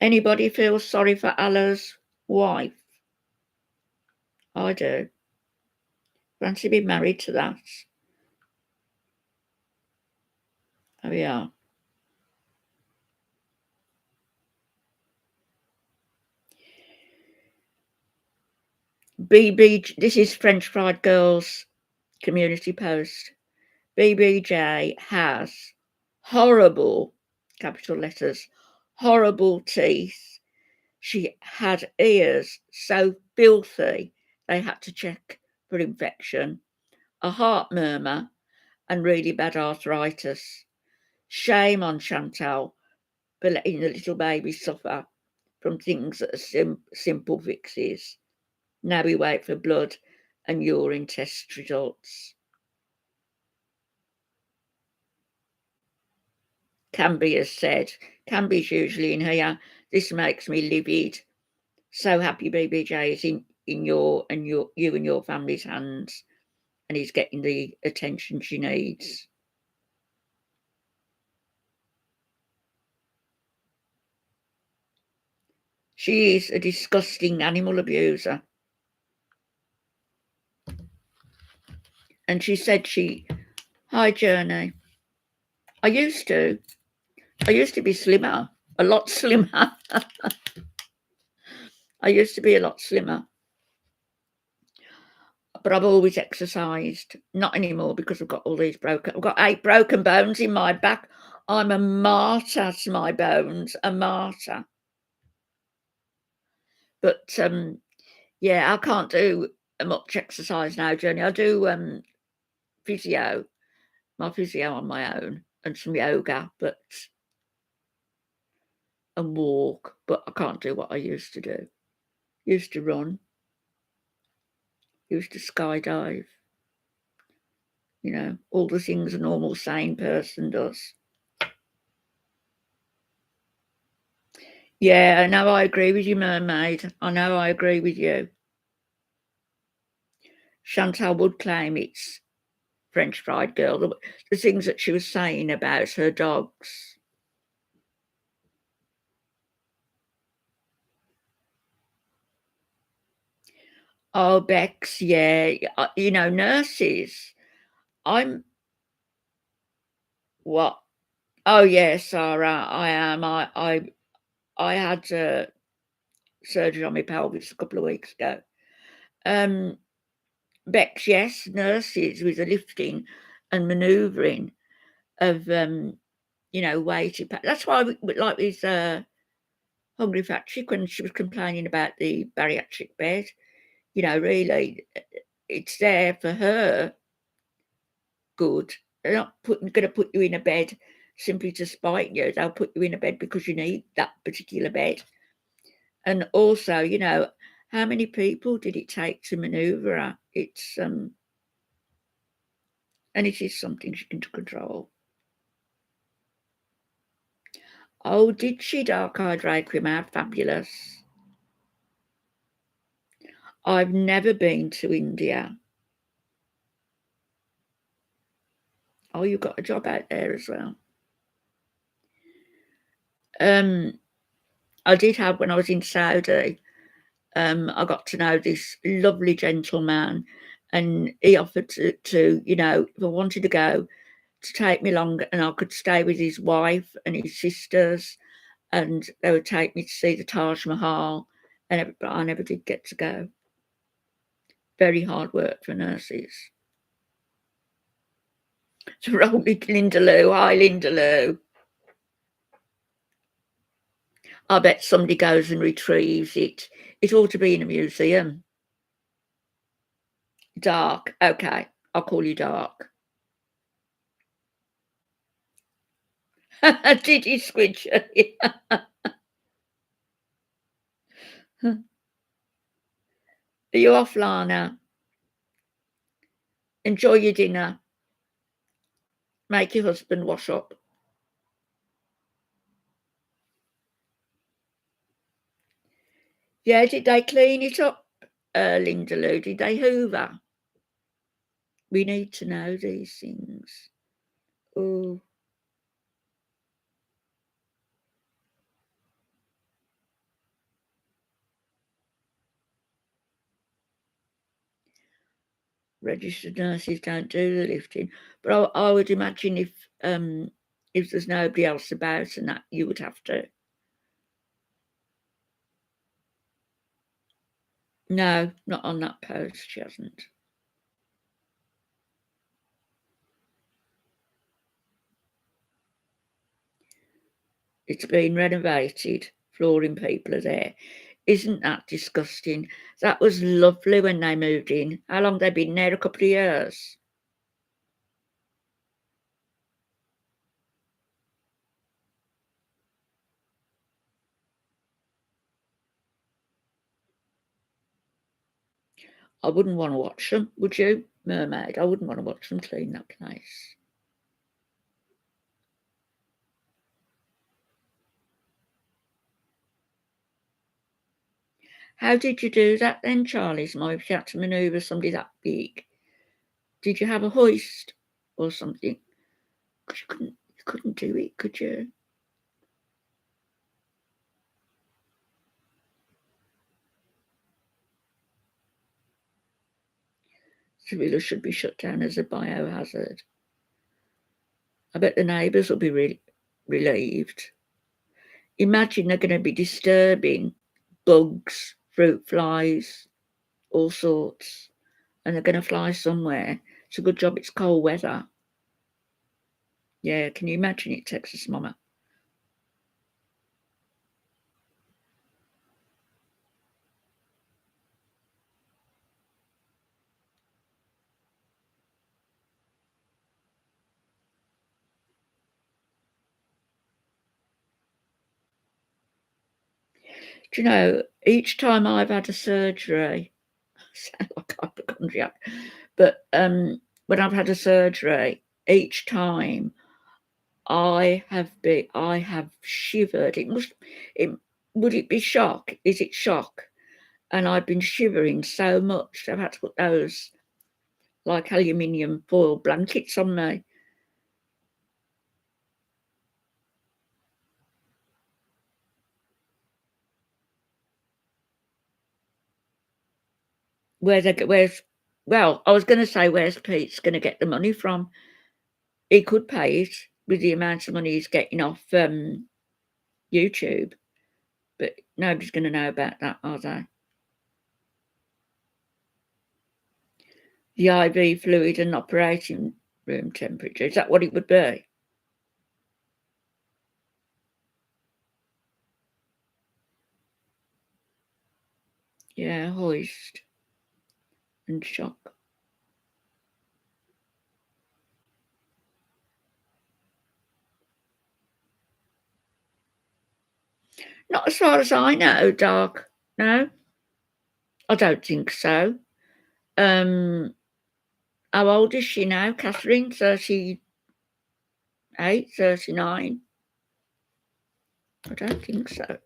Anybody feel sorry for Allah's wife? I do. Fancy being married to that. There we are. This is French Fried Girls community post. BBJ has horrible, capital letters, horrible teeth. She had ears so filthy they had to check for infection, a heart murmur, and really bad arthritis. Shame on Chantal for letting the little baby suffer from things that are simple fixes. Now we wait for blood and urine test results. Canby has said, Canby's usually in here. This makes me livid. So happy BBJ is in you and your family's hands, and he's getting the attention she needs. She is a disgusting animal abuser. And she said hi Journey. I used to be slimmer, a lot slimmer. I used to be a lot slimmer. But I've always exercised. Not anymore because I've got all these I've got 8 broken bones in my back. I'm a martyr to my bones, a martyr. But yeah, I can't do much exercise now, Jenny. I do physio, my physio on my own, and some yoga, and walk. But I can't do what I used to do. Used to run. Used to skydive. You know, all the things a normal sane person does. Yeah, I know I agree with you, mermaid. I know I agree with you. Chantal would claim it's French fried girl. The things that she was saying about her dogs. Oh, Bex, yeah. You know, nurses. I'm what? Oh, yeah, Sarah, I am. I had surgery on my pelvis a couple of weeks ago. Bex, yes, nurses with the lifting and manoeuvring of weighted. That's why like with Hungry Fat Chick when she was complaining about the bariatric bed. Really, it's there for her good. They're not going to put you in a bed simply to spite you. They'll put you in a bed because you need that particular bed. And also, how many people did it take to manoeuvre her? It's and it is something she can control. Oh, did she, dark-eyed Requiem? How fabulous. I've never been to India. Oh, you've got a job out there as well. I did have when I was in Saudi. I got to know this lovely gentleman, and he offered to if I wanted to go, to take me along, and I could stay with his wife and his sisters, and they would take me to see the Taj Mahal, but I never did get to go. Very hard work for nurses. So Rolly Linda Lou, hi Linda Lou. I bet somebody goes and retrieves it. It ought to be in a museum. Dark. Okay, I'll call you Dark. Did you squidge? Are you off, Lana? Enjoy your dinner. Make your husband wash up. Yeah, did they clean it up, Linda Lou? Did they hoover? We need to know these things. Oh, registered nurses don't do the lifting. But I would imagine if there's nobody else about and that, you would have to. No, not on that post, she hasn't. It's been renovated. Flooring people are there. Isn't that disgusting? That was lovely when they moved in. How long they been there? A couple of years. I wouldn't want to watch them, would you, Mermaid? I wouldn't want to watch them clean that place. How did you do that then, Charlie's mum? If you had to manoeuvre somebody that big, did you have a hoist or something? Because you couldn't do it, could you? Sevilla should be shut down as a biohazard. I bet the neighbours will be relieved. Imagine they're going to be disturbing bugs, fruit flies, all sorts, and they're going to fly somewhere. It's a good job it's cold weather. Yeah, can you imagine it, Texas Mama? Do you know, each time I've had a surgery, I sound like a hypochondriac, but when I've had a surgery, each time I have shivered. It would it be shock? Is it shock? And I've been shivering so much, I've had to put those like aluminium foil blankets on me. Where's well, I was going to say, where's Pete's going to get the money from? He could pay it with the amount of money he's getting off YouTube, but nobody's going to know about that, are they? The IV fluid and operating room temperature, is that what it would be? Yeah, hoist and shock. Not as far as I know, Doc. No, I don't think so. Um, how old is she now, Catherine? 38, 39? I don't think so.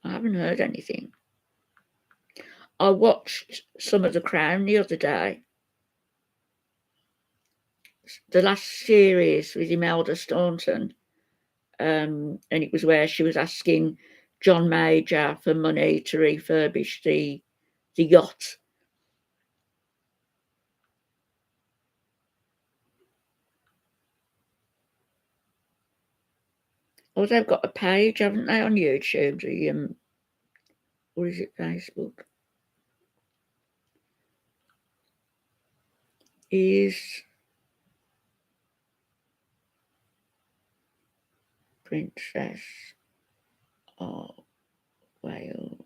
I haven't heard anything. I watched some of The Crown the other day, the last series with Imelda Staunton, and it was where she was asking John Major for money to refurbish the yacht. Oh, they've got a page, haven't they, on YouTube? Or is it Facebook? Is Princess of Wales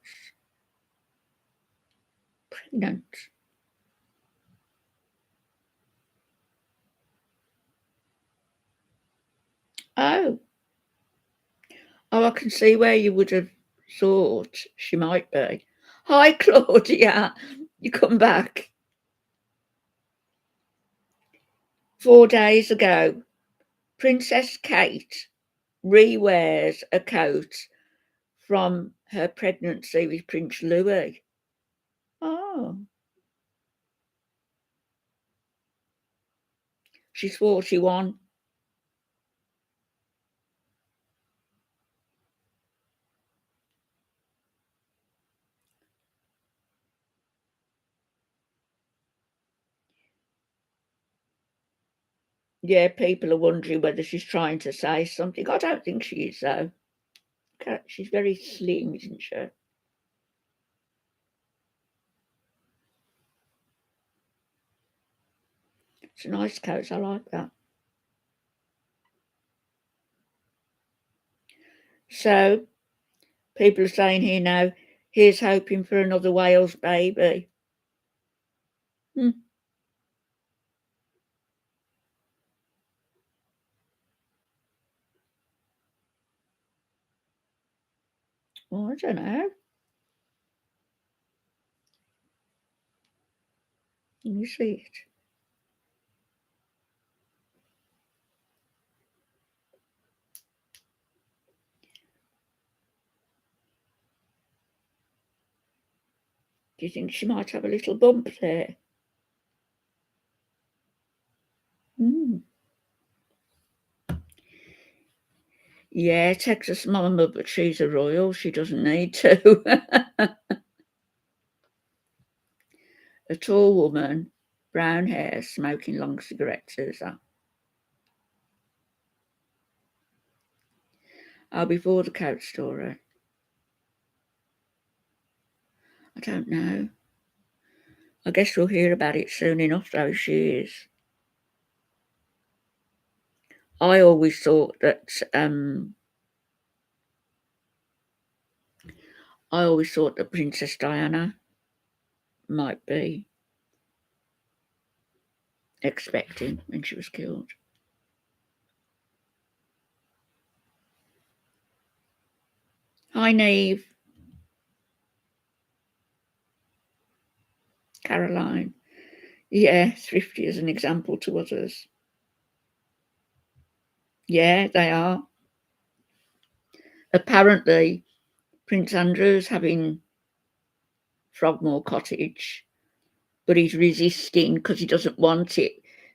pregnant? Oh, oh, I can see where you would have thought she might be. Hi, Claudia. You come back. 4 days ago, Princess Kate re-wears a coat from her pregnancy with Prince Louis. Oh, she's 41. Yeah, people are wondering whether she's trying to say something. I don't think she is, though. She's very slim, isn't she? It's a nice coat. I like that. So, people are saying here now, here's hoping for another Wales baby. Hmm. Well, I don't know. Let me see it. Do you think she might have a little bump there? Hmm. Yeah, Texas mama, but she's a royal. She doesn't need to. A tall woman, brown hair, smoking long cigarettes. Who's that? Oh, before the coat story. I don't know. I guess we'll hear about it soon enough, though. She is. I always thought that. I always thought that Princess Diana might be expecting when she was killed. Hi, Neve. Caroline. Yeah, thrifty as an example to others. Yeah, they are. Apparently, Prince Andrew's having Frogmore Cottage, but he's resisting because he doesn't want it,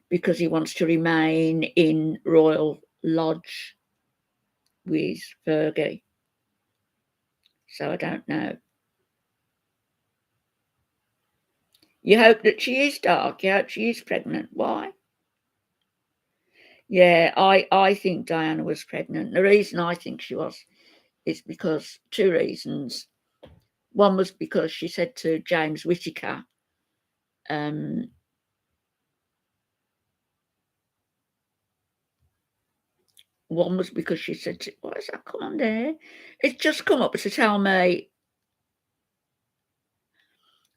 because he wants to remain in Royal Lodge with Fergie. So I don't know. You hope that she is dark. You hope she is pregnant. Why? Yeah, I think Diana was pregnant. The reason I think she was is because two reasons. One was because she said to James Whittaker, um, one was because she said, what has that come on there? It's just come up to tell me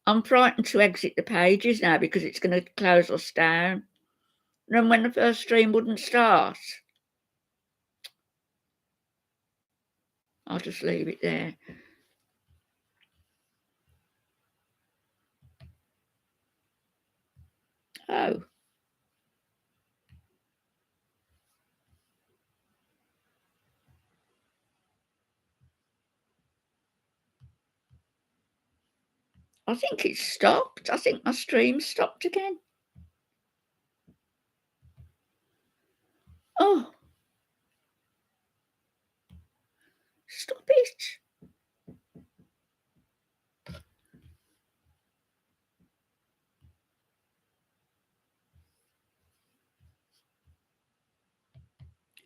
I'm frightened to exit the pages now because it's going to close us down. And then when the first stream wouldn't start, I'll just leave it there. Oh. I think it's stopped. I think my stream stopped again. Oh, stop it.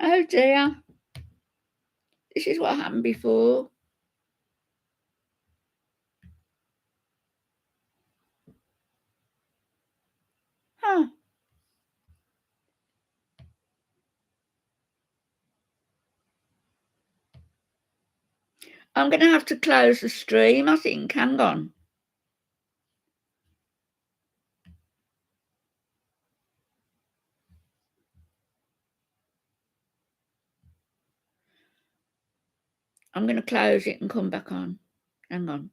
Oh dear. This is what happened before. Huh. I'm going to have to close the stream, I think. Hang on. I'm gonna close it and come back on. Hang on.